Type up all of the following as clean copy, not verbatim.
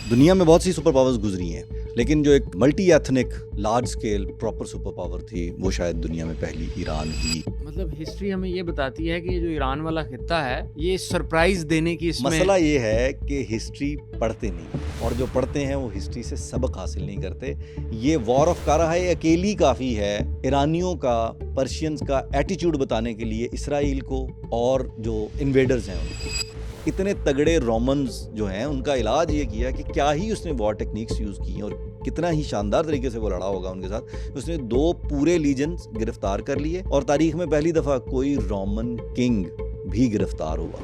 दुनिया में बहुत सी सुपर पावर्स गुजरी हैं, लेकिन जो एक multi ethnic large scale proper super power थी वो शायद दुनिया में पहली ईरान ही। मतलब हिस्ट्री हमें ये बताती है कि ये जो ईरान वाला खित्ता है ये सरप्राइज देने की इसमें मसला ये है कि हिस्ट्री पढ़ते नहीं, और जो पढ़ते हैं वो हिस्ट्री से सबक हासिल नहीं करते। ये वॉर ऑफ कारा है अकेली काफ़ी है ईरानियों का, पर्शियंस का एटीट्यूड बताने के लिए इसराइल को और जो इन्वेडर्स हैं उनको। इतने तगड़े रोमन्स जो हैं उनका इलाज ये किया कि क्या ही उसने वॉर टेक्निक्स यूज़ की और कितना ही शानदार तरीके से वो लड़ा होगा उनके साथ। उसने 2 पूरे लीजन्स गिरफ्तार कर लिए और तारीख में पहली दफ़ा कोई रोमन किंग भी गिरफ्तार हुआ।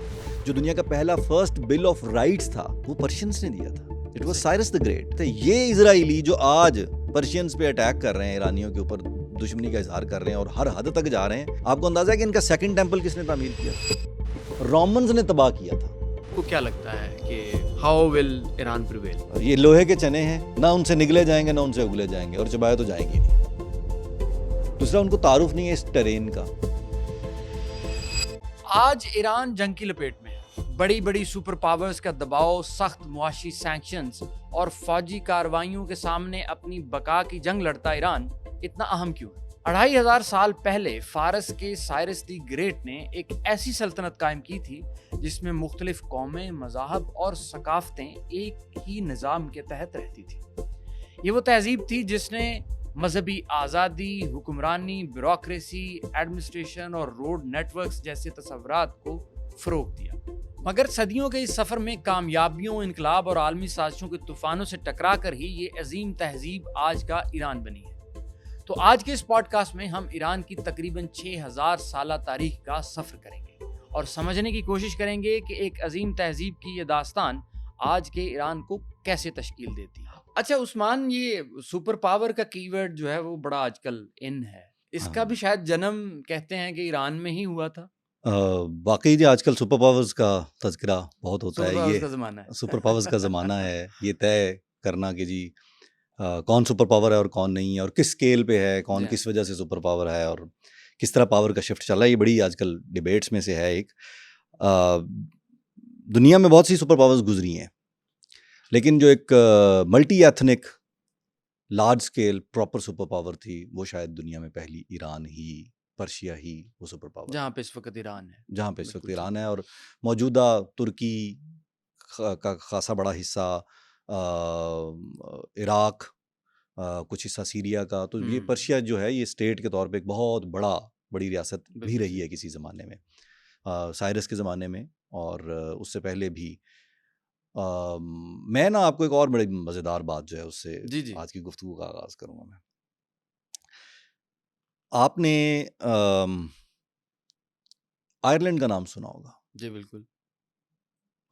जो दुनिया का पहला फर्स्ट बिल ऑफ राइट्स था वो पर्शियंस ने दिया था। It was Cyrus the great. तो ये इजराइली जो आज पर्शियंस पे अटैक कर रहे हैं, ईरानियों के ऊपर दुश्मनी का इजहार कर रहे हैं और हर हद तक जा रहे हैं, आपको अंदाजा है कि इनका सेकंड टेंपल किसने तामीर किया? रोमन्स ने तबाह किया था। आपको क्या लगता है कि हाउ विल ईरान प्रिवेल? ये लोहे के चने हैं, ना उनसे निगले जाएंगे ना उनसे उगले जाएंगे, और चबाए तो जाएंगे नहीं। दूसरा, उनको तारुफ नहीं है इस टेरेन का। आज ईरान जंग की लपेट में है। बड़ी बड़ी सुपर पावर्स का दबाव, सख्त मुआशी सैंक्शंस और फौजी कार्रवाइयों के सामने अपनी बका की जंग लड़ता ईरान इतना अहम क्यों है? 2500 साल पहले फारस के साइरस दी ग्रेट ने एक ऐसी सल्तनत कायम की थी जिसमें मुख्तलिफ कौमें, मज़ाहब और सकाफतें एक ही निज़ाम के तहत रहती थी। ये वो तहजीब थी जिसने मजहबी आज़ादी, हुक्मरानी, ब्यूरोक्रेसी, एडमिनिस्ट्रेशन और रोड नेटवर्क्स जैसे तसव्वुरात को फ़रोग़ दिया। मगर सदियों के इस सफ़र में कामयाबियों, इनकलाब और आलमी साजिशों के तूफ़ानों से टकरा कर ही ये अजीम तहजीब आज का ईरान बनी है। तो आज के इस पॉडकास्ट में हम ईरान की तकरीबन 6000 साला तारीख का सफ़र करेंगे और समझने की कोशिश करेंगे कि एक अजीम तहजीब की ये दास्तान आज के ईरान को कैसे तश्कील देती है। अच्छा उस्मान, ये सुपर पावर का कीवर्ड जो है वो बड़ा आजकल इन है। इसका भी शायद जन्म कहते हैं कि ईरान में ही हुआ था। वाकई जी, आजकल सुपर पावर्स का तज़किरा बहुत होता सुपर है। पावर्स ये का ज़माना है। सुपर पावर्स का ज़माना है। ये तय करना कि जी कौन सुपर पावर है और कौन नहीं है, और किस स्केल पे है, कौन जी। किस वजह से सुपर पावर है, और किस तरह पावर का शिफ्ट चल रहा है। ये बड़ी आजकल डिबेट्स में से है एक। दुनिया में बहुत सी सुपर पावर्स गुजरी हैं, लेकिन जो एक multi ethnic large scale proper super power थी वो शायद दुनिया में पहली ईरान ही, पर्शिया ही वो सुपर पावर जहाँ पे इस वक्त ईरान है। जहाँ पे इस वक्त बिल्कुल ईरान है। और मौजूदा तुर्की का खासा बड़ा हिस्सा, इराक, कुछ हिस्सा सीरिया का, तो ये पर्शिया जो है ये स्टेट के तौर पे एक बहुत बड़ी रियासत भी बिल्कुल रही है किसी ज़माने में, साइरस के ज़माने में, और उससे पहले भी। मैं ना आपको एक और बड़ी मज़ेदार बात जो है उससे जी जी। आज की गुफ्तगू का आगाज़ करूँगा मैं। आपने आयरलैंड का नाम सुना होगा। जी बिल्कुल।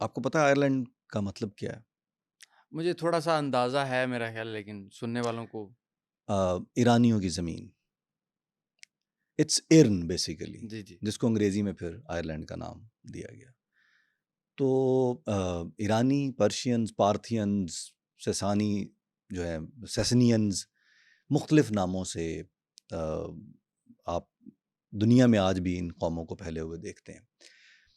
आपको पता है आयरलैंड का मतलब क्या है? मुझे थोड़ा सा अंदाजा है मेरा ख्याल, लेकिन सुनने वालों को। ईरानियों की ज़मीन। इट्स इर्न बेसिकली, जी जी। जिसको अंग्रेज़ी में फिर आयरलैंड का नाम दिया गया। तो ईरानी, पर्शियंस, पार्थियंस, ससानी जो है, सेसनियंस, मुख्तलिफ नामों से आप दुनिया में आज भी इन कौमों को फैले हुए देखते हैं।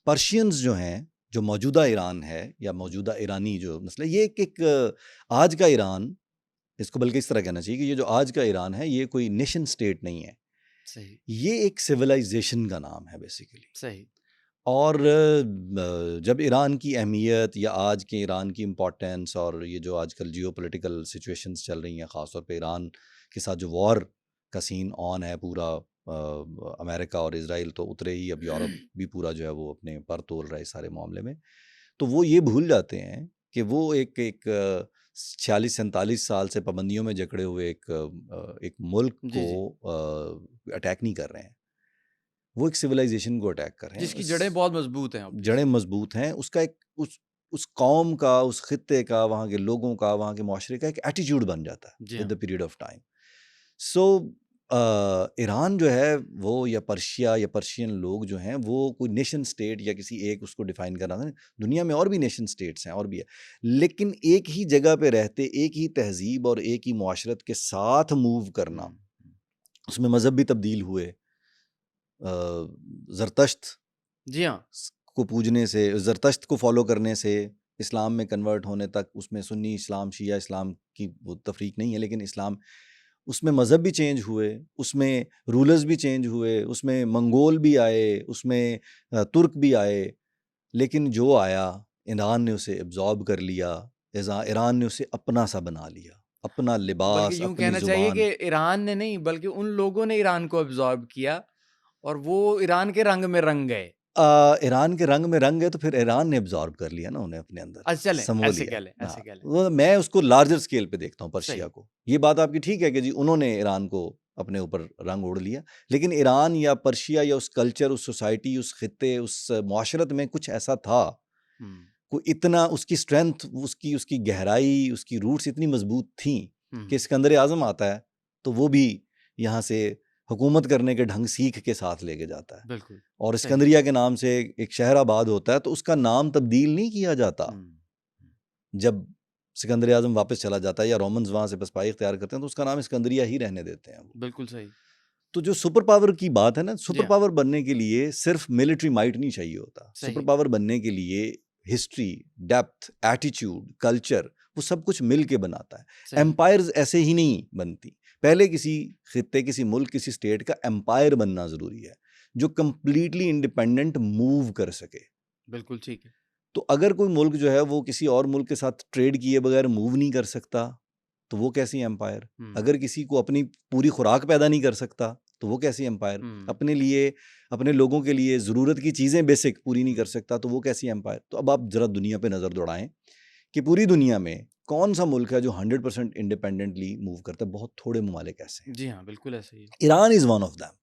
पर्शियंस जो हैं, जो मौजूदा ईरान है या मौजूदा ईरानी जो नस्ल है, ये एक आज का ईरान, इसको बल्कि इस तरह कहना चाहिए कि ये जो आज का ईरान है ये कोई नेशन स्टेट नहीं है। सही ये एक सिविलाइजेशन का नाम है बेसिकली। सही। और जब ईरान की अहमियत या आज के ईरान की इम्पोर्टेंस और ये जो आजकल जियोपॉलिटिकल सिचुएशंस चल रही हैं, ख़ासतौर पे ईरान के साथ जो वॉर का सीन ऑन है पूरा, अमेरिका और इजराइल तो उतरे ही, अब यूरोप भी पूरा जो है वो अपने पर तोल रहा है इस सारे मामले में। तो वो ये भूल जाते हैं कि वो एक 46-47 साल से पाबंदियों में जकड़े हुए एक मुल्क जी जी। को अटैक नहीं कर रहे हैं, वो एक सिविलाइजेशन को अटैक कर रहे हैं। जिसकी जड़ें बहुत मजबूत हैं obviously। जड़ें मजबूत हैं, उसका एक उस कौम का, उस खित्ते का, वहाँ के लोगों का, वहाँ के माशरे का एक एटीट्यूड बन जाता है जी विद हाँ। The period of time. So Iran जो है वो, या पर्शिया या पर्शियन लोग जो हैं, वो कोई नेशन स्टेट या किसी एक उसको डिफाइन करना था। दुनिया में और भी नेशन स्टेट्स हैं और भी है, लेकिन एक ही जगह पे रहते, एक ही तहजीब और एक ही मुआशरत के साथ मूव करना, उसमें मज़हब भी तब्दील हुए। ज़रतश्त जी हाँ। को पूजने से, ज़रतश्त को फॉलो करने से इस्लाम में कन्वर्ट होने तक, उसमें सुन्नी इस्लाम, शिया इस्लाम की वो तफरीक नहीं है, लेकिन इस्लाम उसमें मज़हब भी चेंज हुए, उसमें रूलर्स भी चेंज हुए, उसमें मंगोल भी आए, उसमें तुर्क भी आए, लेकिन जो आया ईरान ने उसे एब्जॉर्ब कर लिया, ईरान ने उसे अपना सा बना लिया, अपना लिबास, बल्कि यूं अपनी कहना चाहिए ज़ुबान। कि ईरान ने नहीं बल्कि उन लोगों ने ईरान को अब्जॉर्ब किया और वो ईरान के रंग में रंग गए। ईरान के रंग में रंग है तो फिर ईरान ने एब्जॉर्ब कर लिया ना उन्हें अपने अंदर, अच्छा चलें समो ऐसे लिया। कह लें, ऐसे कह लें। वो मैं उसको लार्जर स्केल पे देखता हूँ पर्शिया सही। को। ये बात आपकी ठीक है कि जी उन्होंने ईरान को अपने ऊपर रंग ओढ़ लिया, लेकिन ईरान या पर्शिया या उस कल्चर, उस सोसाइटी, उस खित्ते, उस मुआशरत में कुछ ऐसा था, हम्म, कोई इतना उसकी स्ट्रेंथ, उसकी उसकी गहराई, उसकी रूट्स इतनी मजबूत थी कि सिकंदर आजम आता है तो वो भी यहाँ से हुकूमत करने के ढंग सीख के साथ लेके जाता है। बिल्कुल और सही। सिकंदरिया के नाम से एक शहर आबाद होता है तो उसका नाम तब्दील नहीं किया जाता। जब सिकंदर आजम वापस चला जाता है या रोमन्स वहाँ से पसपाई इख्तियार करते हैं तो उसका नाम सिकंदरिया ही रहने देते हैं वो। बिल्कुल सही। तो जो सुपर पावर की बात है ना, जी सुपर हाँ, पावर बनने के लिए सिर्फ मिलिट्री माइट नहीं चाहिए होता। सही। सुपर पावर बनने के लिए हिस्ट्री, डेप्थ, एटीट्यूड, कल्चर, वो सब कुछ मिल के बनाता है। सही। एम्पायर्स ऐसे ही नहीं बनती। पहले किसी खित्ते, किसी मुल्क, किसी स्टेट का एम्पायर बनना ज़रूरी है जो कंप्लीटली इंडिपेंडेंट मूव कर सके। बिल्कुल ठीक है। तो अगर कोई मुल्क जो है वो किसी और मुल्क के साथ ट्रेड किए बगैर मूव नहीं कर सकता तो वो कैसी एम्पायर? अगर किसी को अपनी पूरी खुराक पैदा नहीं कर सकता तो वो कैसी एम्पायर? अपने लिए, अपने लोगों के लिए ज़रूरत की चीज़ें बेसिक पूरी नहीं कर सकता तो वो कैसी एम्पायर? तो अब आप ज़रा दुनिया पे नज़र दौड़ाएं कि पूरी दुनिया में कौन सा मुल्क है जो 100% इंडिपेंडेंटली मूव करता है? बहुत थोड़े ममालिक ऐसे हैं। जी हाँ, बिल्कुल ऐसे ही है। Iran is one of them.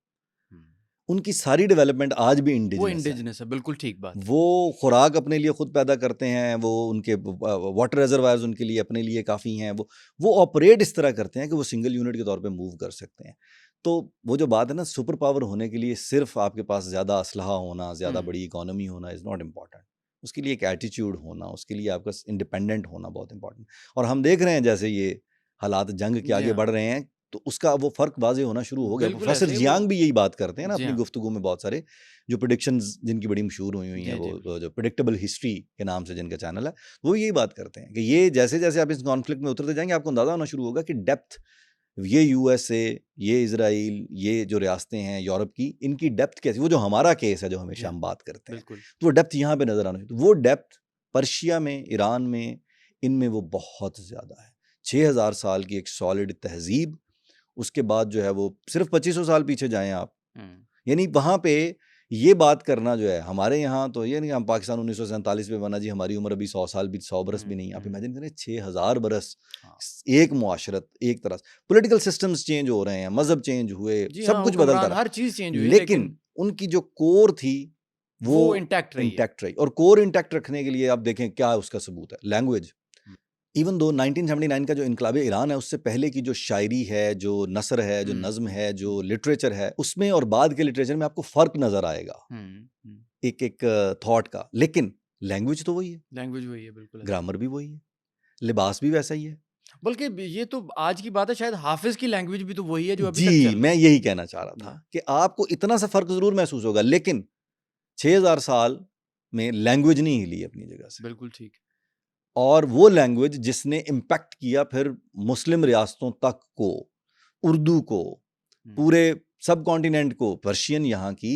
उनकी सारी डेवलपमेंट आज भी वो इंडिजिनस है। इंडिजिनस है, बिल्कुल ठीक बात। वो खुराक अपने लिए खुद पैदा करते हैं, वो उनके वाटर रिजर्वायर्स उनके लिए अपने लिए काफ़ी हैं, वो ऑपरेट इस तरह करते हैं कि वो सिंगल यूनिट के तौर पे मूव कर सकते हैं। तो वो जो बात है ना, सुपर पावर होने के लिए सिर्फ आपके पास ज़्यादा असलहा होना, ज़्यादा बड़ी इकोनॉमी होना इज़ नॉट इम्पॉर्टेंट। उसके लिए एक एटीट्यूड होना, उसके लिए आपका इंडिपेंडेंट होना बहुत इंपॉर्टेंट। और हम देख रहे हैं जैसे ये हालात जंग के जी आगे हाँ, बढ़ रहे हैं तो उसका वो फ़र्क वाज़ेह होना शुरू हो गया। बिल्कुल प्रोफेसर ऐसे ही वो। जियांग भी यही बात करते हैं ना जी अपनी हाँ, गुफ्तगू में, बहुत सारे जो प्रेडिक्शंस जिनकी बड़ी मशहूर हुई हैं, जी, जी, वो जो प्रेडिक्टेबल हिस्ट्री के नाम से जिनका चैनल है, वो यही बात करते हैं कि ये जैसे जैसे आप इस कॉन्फ्लिक्ट में उतरते जाएंगे आपको अंदाजा होना शुरू होगा कि डेप्थ, ये यूएसए, ये इसराइल, ये जो रियासतें हैं यूरोप की, इनकी डेप्थ कैसी, वो जो हमारा केस है जो जी हमेशा हाँ, हम बात करते हैं, बिल्कुल। तो वो डेप्थ यहाँ पे नजर आना चाहिए। तो वो डेप्थ पर्शिया में, ईरान में, इनमें वो बहुत ज़्यादा है। 6000 साल की एक सॉलिड तहजीब, उसके बाद जो है वो सिर्फ 2500 साल पीछे जाएं आप, यानी वहाँ पे ये बात करना जो है, हमारे यहाँ तो ये नहीं, हम पाकिस्तान 1947 में बना जी, हमारी उम्र अभी 100 साल भी, 100 बरस भी नहीं। आप इमेजिन करें 6000 बरस, हाँ। एक मुआशरत, एक तरह से पॉलिटिकल सिस्टम्स चेंज हो रहे हैं, मजहब चेंज हुए, जी सब हाँ, कुछ बदलता हुक्मरान रहा, हर चीज़ चेंज हुई है लेकिन उनकी जो कोर थी वो वो इंटैक्ट रही है। इंटैक्ट रही। और कोर इंटैक्ट रखने के लिए आप देखें क्या उसका सबूत है, लैंग्वेज। इवन दो 1979 का जो इनकलाब ईरान है, उससे पहले की जो शायरी है, जो नसर है, जो नज़्म है, जो लिटरेचर है, उसमें और बाद के लिटरेचर में आपको फ़र्क नज़र आएगा एक एक थॉट का, लेकिन लैंग्वेज तो वही है, लैंग्वेज वही है, बिल्कुल ऐसे। ग्रामर भी वही है, लिबास भी वैसा ही है। बल्कि ये तो आज की बात है, शायद हाफिज़ की लैंग्वेज भी तो वही है जो अभी तक जी, चल रही मैं है। यही कहना चाह रहा था कि आपको इतना सा फ़र्क ज़रूर महसूस होगा, लेकिन 6000 साल में लैंग्वेज नहीं हिली अपनी जगह से। बिल्कुल ठीक। और वो लैंग्वेज जिसने इम्पैक्ट किया फिर मुस्लिम रियासतों तक को, उर्दू को, पूरे सब कॉन्टिनेंट को, पर्शियन यहाँ की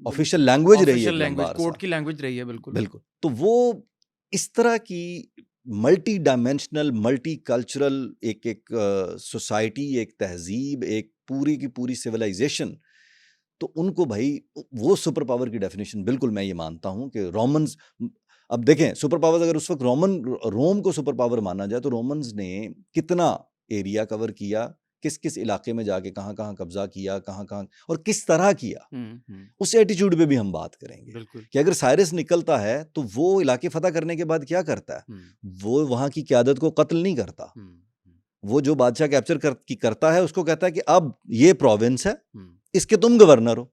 ऑफिशियल लैंग्वेज रही है ऑफिशियल एक लंबा लैंग्वेज, कोर्ट अरसा। की लैंग्वेज रही है, बिल्कुल। बिल्कुल। तो वो इस तरह की मल्टी डायमेंशनल, मल्टी कल्चरल एक सोसाइटी, एक तहजीब, एक पूरी की पूरी सिविलाइजेशन, तो उनको भाई वो सुपर पावर की डेफिनेशन बिल्कुल मैं ये मानता हूँ कि रोमन्स, अब देखें सुपर पावर्स, अगर उस वक्त रोम को सुपर पावर माना जाए तो रोमन्स ने कितना एरिया कवर किया, किस किस इलाके में जाके कहाँ कहाँ कब्जा किया, कहाँ कहाँ और किस तरह किया, उस एटीट्यूड पे भी हम बात करेंगे। बिल्कुल। कि अगर साइरस निकलता है तो वो इलाके फतह करने के बाद क्या करता है, वो वहाँ की क़यादत को कत्ल नहीं करता, वो जो बादशाह कैप्चर करता है उसको कहता है कि अब ये प्रोविंस है, इसके तुम गवर्नर हो।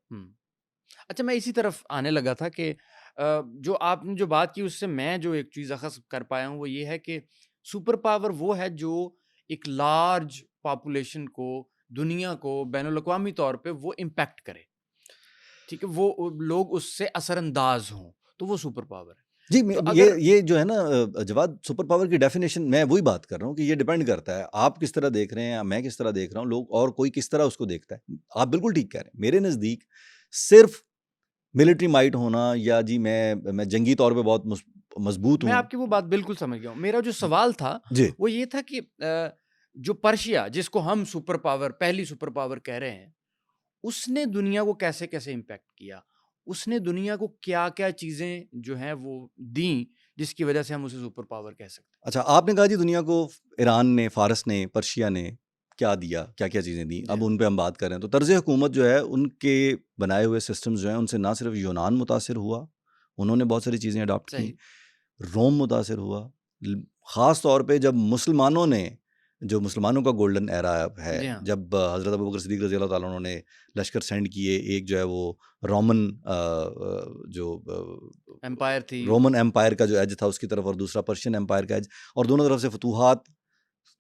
अच्छा, मैं इसी तरफ आने लगा था कि जो आपने जो बात की उससे मैं जो एक चीज़ अखज़ कर पाया हूँ वो ये है कि सुपर पावर वो है जो एक लार्ज पॉपुलेशन को, दुनिया को बैनुल-अक़वामी तौर पे वो इम्पैक्ट करे। ठीक है? वो लोग उससे असरअंदाज़ हों, तो वो सुपर पावर है। जी तो ये जो है ना जवाद, सुपर पावर की डेफिनेशन मैं वही बात कर रहा हूँ कि ये डिपेंड करता है आप किस तरह देख रहे हैं, मैं किस तरह देख रहा हूँ, लोग और कोई किस तरह उसको देखता है। आप बिल्कुल ठीक कह रहे हैं। मेरे नज़दीक सिर्फ मिलिट्री माइट होना या जी मैं जंगी तौर पे बहुत मजबूत मैं हूँ। आपकी वो बात बिल्कुल समझ गया हूँ। मेरा जो सवाल था जी वो ये था कि जो पर्शिया जिसको हम सुपर पावर, पहली सुपर पावर कह रहे हैं, उसने दुनिया को कैसे-कैसे इम्पैक्ट किया? उसने दुनिया को क्या-क्या चीज़ें जो हैं वो दी, जिसकी वजह से हम उसे सुपर पावर कह सकते हैं? अच्छा, आपने कहा जी दुनिया को ईरान ने, फारस ने, पर्शिया ने क्या दिया, क्या-क्या चीज़ें दी, जी अब हाँ, उन पे हम बात कर रहे हैं। तो तर्ज़ हुकूमत जो है, उनके बनाए हुए सिस्टम्स जो हैं, उनसे ना सिर्फ यूनान मुतासिर हुआ, उन्होंने बहुत सारी चीज़ें अडॉप्ट की, सही। रोम मुतासिर हुआ। ख़ास तौर पे जब मुसलमानों ने, जो मुसलमानों का गोल्डन एरा है, जी हाँ, जब हज़रत अबू बकर सिद्दीक़ रज़ी अल्लाह ताला अन्हु ने लश्कर सेंड किए, एक जो है वो रोमन एम्पायर थी। रोमन एम्पायर का जो एज था उसकी तरफ, और दूसरा पर्शियन एम्पायर का एज, और दोनों तरफ से फतूहात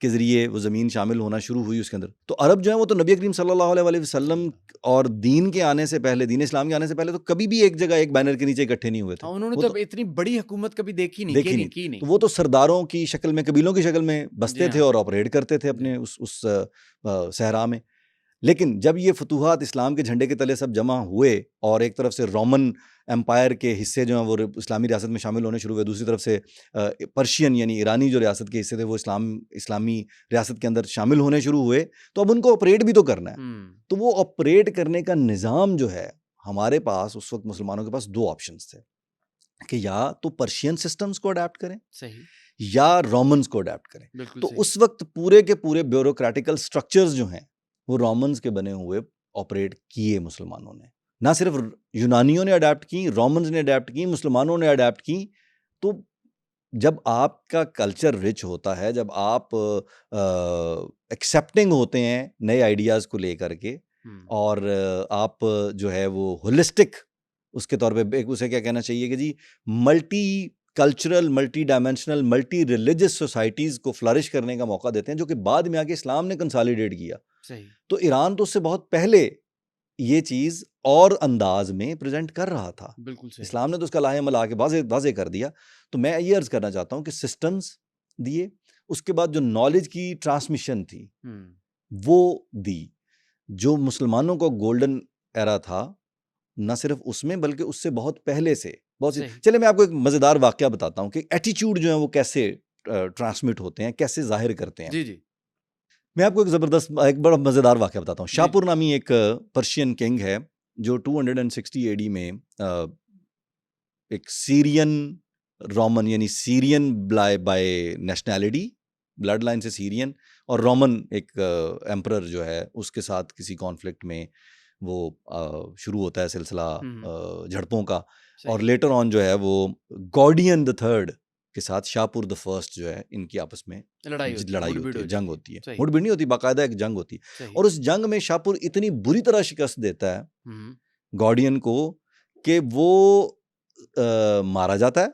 के ज़रिए वो ज़मीन शामिल होना शुरू हुई उसके अंदर। तो अरब जो है वो तो नबी करीम सल्लल्लाहु अलैहि वसल्लम और दीन के आने से पहले, दीन इस्लाम के आने से पहले तो कभी भी एक जगह एक बैनर के नीचे इकट्ठे नहीं हुए थे। हाँ, उन्होंने वो तो तो इतनी बड़ी हुकूमत कभी देखी नहीं, देखी नहीं। की नहीं। तो वो तो सरदारों की शक्ल में, कबीलों की शक्ल में जी बसते थे हाँ, और ऑपरेट करते थे जी, अपने उस सहरा में। लेकिन जब ये फतूहात इस्लाम के झंडे के तले सब जमा हुए और एक तरफ से रोमन एम्पायर के हिस्से जो हैं वो इस्लामी रियासत में शामिल होने शुरू हुए, दूसरी तरफ से पर्शियन यानी ईरानी जो रियासत के हिस्से थे वो इस्लामी रियासत के अंदर शामिल होने शुरू हुए, तो अब उनको ऑपरेट भी तो करना है। हुँ, तो वो ऑपरेट करने का निज़ाम जो है, हमारे पास उस वक्त मुसलमानों के पास 2 ऑप्शंस थे कि या तो पर्शियन सिस्टम्स को अडॉप्ट करें सही, या रोमन्स को अडॉप्ट करें। बिल्कुल तो सही। उस वक्त पूरे के पूरे ब्यूरोक्रेटिकल स्ट्रक्चर्स जो हैं वो रोमन्स के बने हुए ऑपरेट किए मुसलमानों ने। ना सिर्फ यूनानियों ने अडॉप्ट की, रोमन्स ने अडॉप्ट की, मुसलमानों ने अडॉप्ट की। तो जब आपका कल्चर रिच होता है, जब आप एक्सेप्टिंग होते हैं नए आइडियाज़ को लेकर के, हुँ, और आप जो है वो होलिस्टिक उसके तौर पे एक उसे क्या कहना चाहिए कि जी multi cultural, multi dimensional, multi religious societies को फ्लरिश करने का मौका देते हैं, जो कि बाद में आके इस्लाम ने कंसोलिडेट किया। सही, तो ईरान तो उससे बहुत पहले ये चीज़ और अंदाज में प्रेजेंट कर रहा था। बिल्कुल सही। इस्लाम ने तो उसका लाहे-अमल आके वाज़े वाज़े कर दिया। तो मैं ये अर्ज़ करना चाहता हूँ कि सिस्टम्स दिए, उसके बाद जो नॉलेज की ट्रांसमिशन थी, हुँ, वो दी। जो मुसलमानों का गोल्डन एरा था, ना सिर्फ उसमें बल्कि उससे बहुत पहले से बहुत सी, सही। चलिए मैं आपको एक मज़ेदार वाक़या बताता हूँ कि एटीट्यूड जो है वो कैसे ट्रांसमिट होते हैं, कैसे ज़ाहिर करते हैं। जी, जी। मैं आपको एक बड़ा मज़ेदार वाक़या बताता हूँ। जी, जी। शाहपुर नामी एक पर्शियन किंग है, जो 260 एडी में एक सीरियन रोमन यानी Syrian by nationality, blood line से सीरियन, और रोमन एक एम्परर जो है उसके साथ किसी कॉन्फ्लिक्ट में वो शुरू होता है सिलसिला हुँ, झड़पों का, और सही। लेटर ऑन जो है वो गॉर्डियन द थर्ड के साथ शाहपुर द फर्स्ट जो है इनकी आपस में लड़ाई होती है, लड़ाई मुठभेड़ होती है, हो जंग जाती है। होती है। सही, मुठभेड़ नहीं होती, बाकायदा एक जंग होती है। सही। और उस जंग में शाहपुर इतनी बुरी तरह शिकस्त देता है हुँ, गॉर्डियन को कि वो मारा जाता है,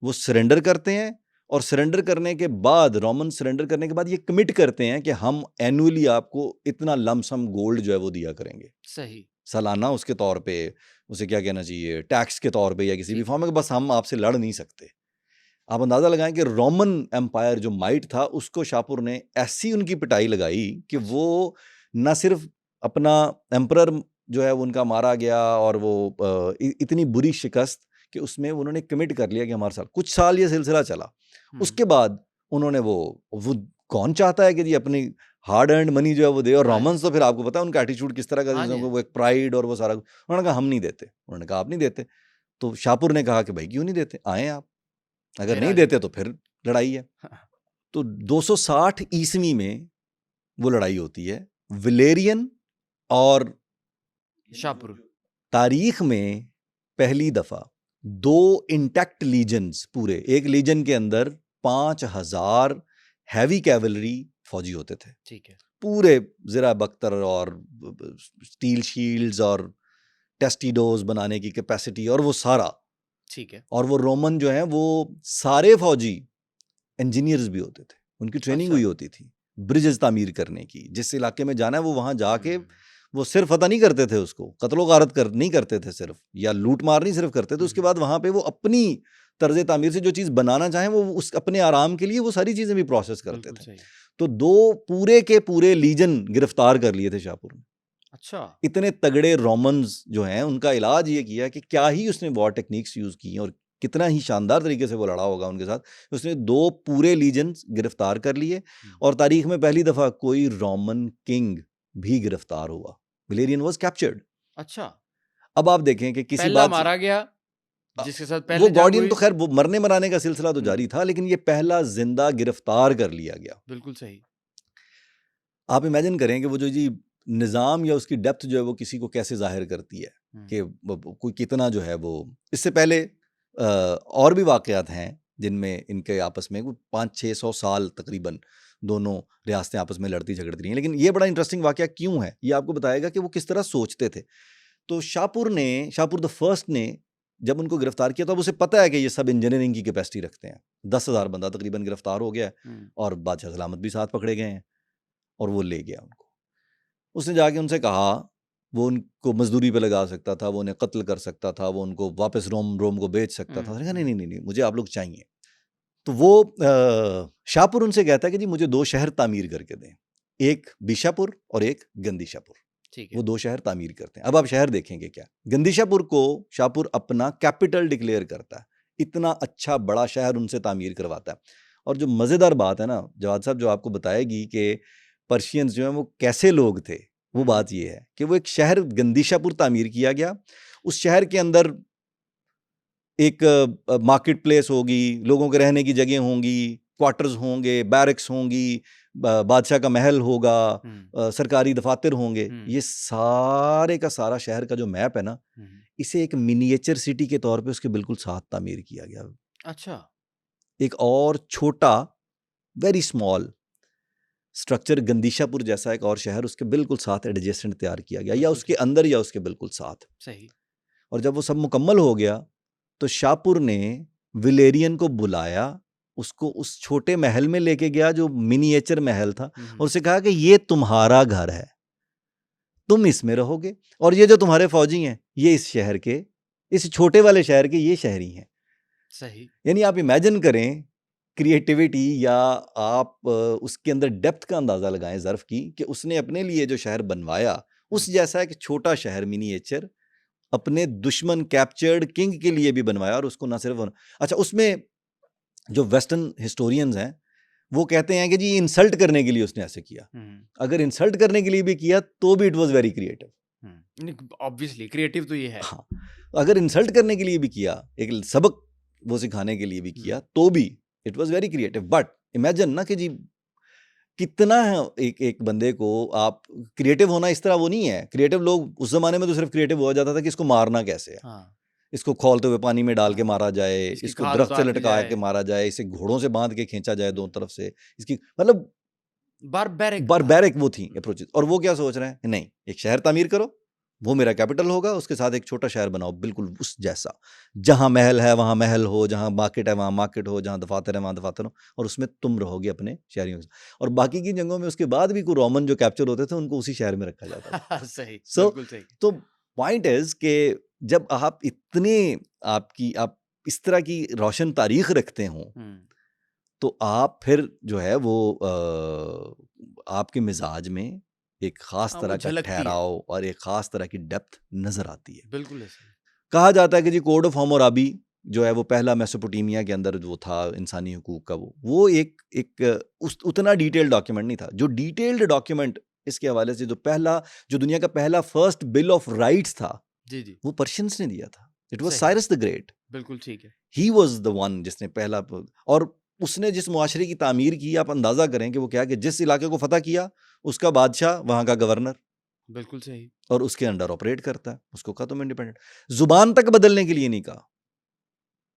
वो सरेंडर करते हैं, और सरेंडर करने के बाद, रोमन सरेंडर करने के बाद ये कमिट करते हैं कि हम एनुअली आपको इतना लमसम गोल्ड जो है वो दिया करेंगे, सही। सालाना उसके तौर पे, उसे क्या कहना चाहिए, टैक्स के तौर पे या किसी भी ठीक है। फॉर्म में, बस हम आपसे लड़ नहीं सकते। आप अंदाज़ा लगाएं कि रोमन एम्पायर जो माइट था उसको शाहपुर ने ऐसी उनकी पिटाई लगाई कि अच्छा। वो न सिर्फ अपना एम्परर जो है वो उनका मारा गया, और वो इतनी बुरी शिकस्त कि उसमें उन्होंने कमिट कर लिया कि हमारे साथ कुछ साल ये सिलसिला चला। हुँ, उसके बाद उन्होंने वो कौन चाहता है कि जी अपनी हार्ड अर्न्ड मनी जो है वो दे, और हाँ जी। रोमन्स तो फिर आपको पता है उनका एटीट्यूड किस तरह का, हाँ जी, हाँ वो जी। एक प्राइड और वो सारा। उन्होंने कहा हम नहीं देते। उन्होंने कहा आप नहीं देते। तो शाहपुर ने कहा कि भाई क्यों नहीं देते, आए आप, अगर फिर नहीं आगे देते तो फिर लड़ाई है। तो 260 ईस्वी में वो लड़ाई होती है, विलेरियन, और शाहपुर। तारीख में पहली दफा 2 इंटैक्ट लीजन्स, पूरे एक लीजन के अंदर 5000 हैवी कैवलरी फौजी होते थे, ठीक है। पूरे ज़रा बख्तर और स्टील शील्ड्स और टेस्टिडोज बनाने की कैपेसिटी और वो सारा। ठीक है। और वो रोमन जो हैं वो सारे फौजी इंजीनियर्स भी होते थे, उनकी ट्रेनिंग अच्छा। हुई होती थी ब्रिजेस तामीर करने की। जिस इलाके में जाना है वो वहाँ जाके हुँ, वो सिर्फ फतह नहीं करते थे उसको, कत्लो गारत नहीं करते थे सिर्फ, या लूट मार नहीं सिर्फ करते थे, उसके बाद वहाँ पे वो अपनी तर्ज तामीर से जो चीज़ बनाना चाहें वो उस अपने आराम के लिए वो सारी चीज़ें भी प्रोसेस करते बिल्कुल थे। सही। तो 2 पूरे के पूरे लीजन गिरफ्तार कर लिए थे शाहपुर ने। अच्छा। इतने तगड़े रोमन्स जो हैं उनका इलाज ये किया कि क्या ही उसने वॉर टेक्निक्स यूज़ की और कितना ही शानदार तरीके से वो लड़ा होगा उनके साथ। उसने 2 पूरे लीजन्स गिरफ्तार कर लिए और तारीख में पहली दफ़ा कोई रोमन किंग भी गिरफ्तार हुआ। Valerian was captured. अच्छा, अब आप देखें कि किसी पहला बात मारा गया जिसके साथ वो पहले जंग गार्डियन हुई। तो खैर वो मरने मराने का सिलसिला तो जारी था, लेकिन ये पहला जिंदा गिरफ्तार कर लिया गया। बिल्कुल सही। आप इमेजिन करें कि वो जो जी निज़ाम या उसकी डेप्थ जो है वो किसी को कैसे जाहिर करती है कि कोई कितना जो है वो। इससे पहले और भी वाक़यात हैं जिनमें इनके आपस में 500-600 साल तकरीबन दोनों रियासतें आपस में लड़ती झगड़ती रही हैं। लेकिन ये बड़ा इंटरेस्टिंग वाक़या क्यों है, ये आपको बताएगा कि वो किस तरह सोचते थे। तो शाहपुर द फर्स्ट ने जब उनको गिरफ्तार किया तो अब उसे पता है कि ये सब इंजीनियरिंग की कैपेसिटी रखते हैं। 10,000 बंदा तकरीबन गिरफ्तार हो गया है और बादशाह सलामत भी साथ पकड़े गए हैं और वो ले गया उनको। उसने जाके उनसे कहा, वो उनको मजदूरी पे लगा सकता था, वो उन्हें कत्ल कर सकता था, वो उनको वापस रोम को बेच सकता था। नहीं नहीं नहीं नहीं, मुझे आप लोग चाहिए। तो वो शाहपुर उनसे कहता है कि जी मुझे 2 शहर तामीर करके दें, एक बीशापुर और एक गंदीशापुर। ठीक है। वो 2 शहर तामीर करते हैं। अब आप शहर देखेंगे क्या, गंदीशापुर को शाहपुर अपना कैपिटल डिक्लेयर करता है। इतना अच्छा बड़ा शहर उनसे तामीर करवाता है। और जो मज़ेदार बात है ना जवाद साहब, जो आपको बताएगी कि पर्शियंस जो हैं वो कैसे लोग थे, वो बात ये है कि वो एक शहर गंदीशापुर तामीर किया गया। उस शहर के अंदर एक मार्केट प्लेस होगी, लोगों के रहने की जगह होंगी, क्वार्टर्स होंगे, बैरक्स होंगी, बादशाह का महल होगा, सरकारी दफातर होंगे। ये सारे का सारा शहर का जो मैप है ना, इसे एक मिनिएचर सिटी के तौर पे उसके बिल्कुल साथ तामीर किया गया। अच्छा। एक और छोटा वेरी स्मॉल स्ट्रक्चर गंदीशापुर जैसा एक और शहर उसके बिल्कुल साथ एडजेसेंट तैयार किया गया, या उसके अंदर या उसके बिल्कुल साथ। सही। और जब वो सब मुकम्मल हो गया तो शाहपुर ने वलेरियन को बुलाया, उसको उस छोटे महल में लेके गया जो मिनिएचर महल था, और उसे कहा कि ये तुम्हारा घर है, तुम इसमें रहोगे, और ये जो तुम्हारे फौजी हैं ये इस शहर के, इस छोटे वाले शहर के ये शहरी हैं। सही। यानी आप इमेजिन करें क्रिएटिविटी, या आप उसके अंदर डेप्थ का अंदाज़ा लगाएं ज़र्फ़ की, कि उसने अपने लिए जो शहर बनवाया उस जैसा एक छोटा शहर मिनिएचर अपने दुश्मन कैप्चर्ड किंग के लिए भी बनवाया। और उसको ना सिर्फ, अच्छा उसमें जो वेस्टर्न हिस्टोरियंस हैं वो कहते हैं कि जी इंसल्ट करने के लिए उसने ऐसे किया। अगर इंसल्ट करने के लिए भी किया तो भी it was very creative. Obviously creative तो ये है। हाँ, अगर इंसल्ट करने के लिए भी किया, एक सबक वो सिखाने के लिए भी किया, तो भी it was very creative. But imagine ना कि जी कितना है एक बंदे को, आप क्रिएटिव होना इस तरह वो नहीं है। क्रिएटिव लोग उस जमाने में तो सिर्फ क्रिएटिव हुआ जाता था कि इसको मारना कैसे है। हाँ। इसको खौलते हुए पानी में डाल के मारा जाए, इसकी इसको खाल दरख्त से उतार दी लटका जाए। के मारा जाए, इसे घोड़ों से बांध के खींचा जाए दोनों तरफ से, इसकी मतलब बारबैरिक वो थी अप्रोचेस। और वो क्या सोच रहे हैं, नहीं एक शहर तामीर करो, वो मेरा कैपिटल होगा, उसके साथ एक छोटा शहर बनाओ बिल्कुल उस जैसा, जहां महल है वहां महल हो, जहां मार्केट है वहां मार्केट हो, जहां दफातर है वहां दफातर हो, और उसमें तुम रहोगे अपने शहरियों के साथ। और बाकी की जंगों में उसके बाद भी कोई रोमन जो कैप्चर होते थे उनको उसी शहर में रखा जाता था। सही। So, बिल्कुल सही। तो पॉइंट इज कि जब आप इतने आप इस तरह की रोशन तारीख रखते हो, तो आप फिर जो है वो आपके मिजाज में एक खास तरह का ठहराव और एक खास तरह की डेप्थ नजर आती है। बिल्कुल ऐसे। कहा जाता है कि जी कोड ऑफ हम्मुराबी जो है वो पहला मेसोपोटामिया के अंदर जो था इंसानी हुकूक का, वो उतना डिटेल्ड डॉक्यूमेंट नहीं था। जो डिटेल्ड डॉक्यूमेंट इसके हवाले से जो दुनिया का पहला फर्स्ट बिल ऑफ राइट्स था, जी जी, वो पर्शियंस ने दिया था। It was Cyrus the great. बिल्कुल ठीक है। ही वाज द वन जिसने पहला, और उसने जिस मुआशरे की तामीर की, आप अंदाजा करें कि वो क्या, कि जिस इलाके को फतह किया उसका बादशाह वहां का गवर्नर, बिल्कुल सही, और उसके अंडर ऑपरेट करता है, उसको कहा तुम इंडिपेंडेंट। जुबान तक बदलने के लिए नहीं कहा,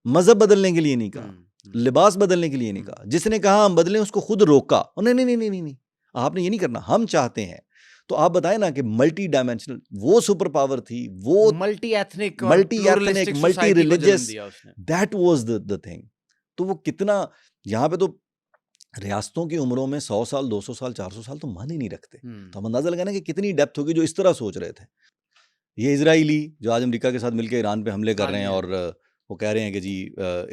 मजहब बदलने के लिए नहीं कहा, लिबास बदलने के लिए नहीं कहा। जिसने कहा हम बदलें उसको खुद रोका, नहीं नहीं नहीं नहीं नहीं, आपने ये नहीं करना, हम चाहते हैं। तो आप बताएं ना कि मल्टी डायमेंशनल वो सुपर पावर थी, वो multi ethnic multi religious, that was the thing. तो वो कितना, यहाँ पे तो रियासतों की उम्रों में 100 साल 200 साल 400 साल तो मान ही नहीं रखते। तो हम्म, हम अंदाजा लगाना कि कितनी डेप्थ होगी जो इस तरह सोच रहे थे। ये इजराइली जो आज अमेरिका के साथ मिलकर ईरान पे हमले कर हाँ रहे जी, हैं हाँ और जी, वो कह रहे हैं कि जी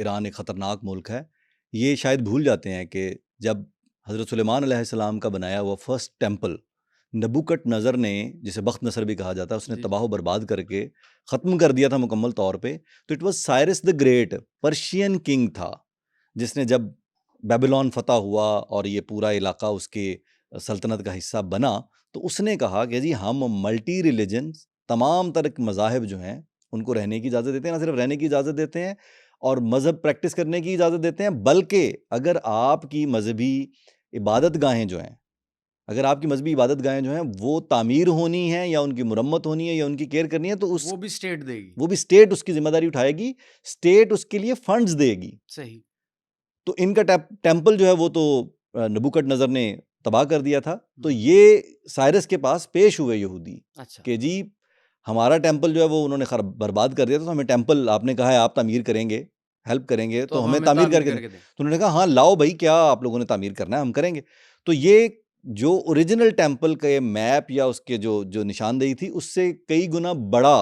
ईरान एक ख़तरनाक मुल्क है, ये शायद भूल जाते हैं कि जब हज़रत सुलेमान अलैहिस्सलाम का बनाया हुआ फर्स्ट टेम्पल नबुकट नज़र ने, जिसे बख्त नसर भी कहा जाता है, उसने जी, तबाह बर्बाद करके ख़त्म कर दिया था मुकम्मल तौर पे। तो it was Cyrus the great, Persian king था, जिसने जब बेबीलोन फतह हुआ और ये पूरा इलाका उसके सल्तनत का हिस्सा बना, तो उसने कहा कि जी हम मल्टी रिलीजन, तमाम तरह के मज़ाहिब जो हैं उनको रहने की इजाज़त देते हैं, ना सिर्फ रहने की इजाज़त देते हैं और मज़हब प्रैक्टिस करने की इजाज़त देते हैं, बल्कि अगर आपकी मजहबी इबादत गाहें जो हैं, अगर आपकी मजहबी इबादत गाहें जो हैं वो तामीर होनी है या उनकी मुरम्मत होनी है या उनकी केयर करनी है, तो वो भी स्टेट देगी। वो भी स्टेट उसकी जिम्मेदारी उठाएगी, स्टेट उसके लिए फंड्स देगी। सही। तो इनका टेम्पल जो है वो तो नबूकदनेस्सर ने तबाह कर दिया था। तो हम्म, ये साइरस के पास पेश हुए यहूदी अच्छा, कि जी हमारा टेम्पल जो है वो उन्होंने बर्बाद कर दिया था, तो हमें टेम्पल आपने कहा है आप तामीर करेंगे, हेल्प करेंगे, तो तो अब हमें हमें तामीर तामीर करके दें। करके दें। तो उन्होंने कहा हाँ लाओ भाई, क्या आप लोगों ने तामीर करना है, हम करेंगे। तो ये जो ओरिजिनल टेम्पल के मैप या उसके जो जो निशानदेही थी उससे कई गुना बड़ा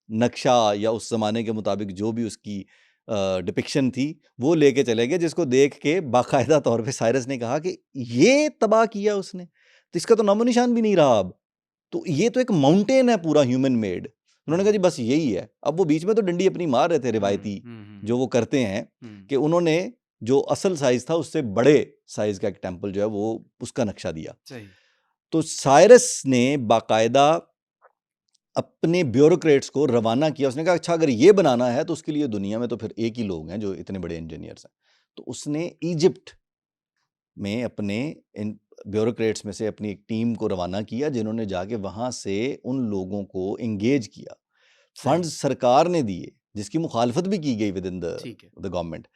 नक्शा या उस जमाने के मुताबिक जो भी उसकी डिपिक्शन थी वो लेके चले गए, जिसको देख के बाकायदा तौर पे साइरस ने कहा कि ये तबाह किया उसने, तो इसका तो नामो निशान भी नहीं रहा अब। तो ये तो एक माउंटेन है पूरा ह्यूमन मेड। उन्होंने कहा जी बस यही है। अब वो बीच में तो डंडी अपनी मार रहे थे रिवायती जो वो करते हैं, कि उन्होंने जो असल साइज था उससे बड़े साइज का एक टेम्पल जो है वो उसका नक्शा दिया। सही। तो साइरस ने बाकायदा अपने ब्यूरोक्रेट्स को रवाना किया। उसने कहा अच्छा अगर ये बनाना है तो उसके लिए दुनिया में तो फिर एक ही लोग हैं जो इतने बड़े इंजीनियर्स हैं। तो उसने इजिप्ट में अपने इन ब्यूरोक्रेट्स में से अपनी एक टीम को रवाना किया, जिन्होंने जाके वहाँ से उन लोगों को एंगेज किया। सही। फंड्स सरकार ने दिए, जिसकी मुखालफत भी की गई विद इन ठीक है। द गवर्नमेंट,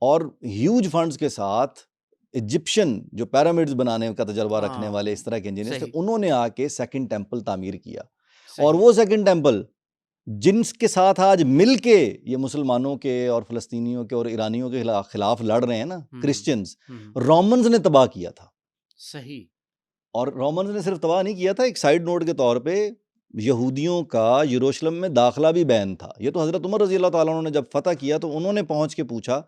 और ह्यूज फंड्स के साथ इजिप्शियन जो पिरामिड्स बनाने का तजर्बा रखने वाले इस तरह के इंजीनियर्स थे, सही, उन्होंने आके सेकंड टेम्पल तामीर किया। और सही। वो सेकंड टेम्पल जिनके साथ आज मिलके ये मुसलमानों के और फ़लस्तीनियों के और ईरानियों के खिलाफ लड़ रहे हैं ना, क्रिश्चियंस, रोमन्स ने तबाह किया था। सही। और रोमन्स ने सिर्फ तबाह नहीं किया था, एक साइड नोट के तौर पे यहूदियों का यरूशलेम में दाखिला भी बैन था। ये तो हज़रत उमर रज़ी अल्लाह ताला अन्हु ने जब फतह किया तो उन्होंने पहुंच के पूछा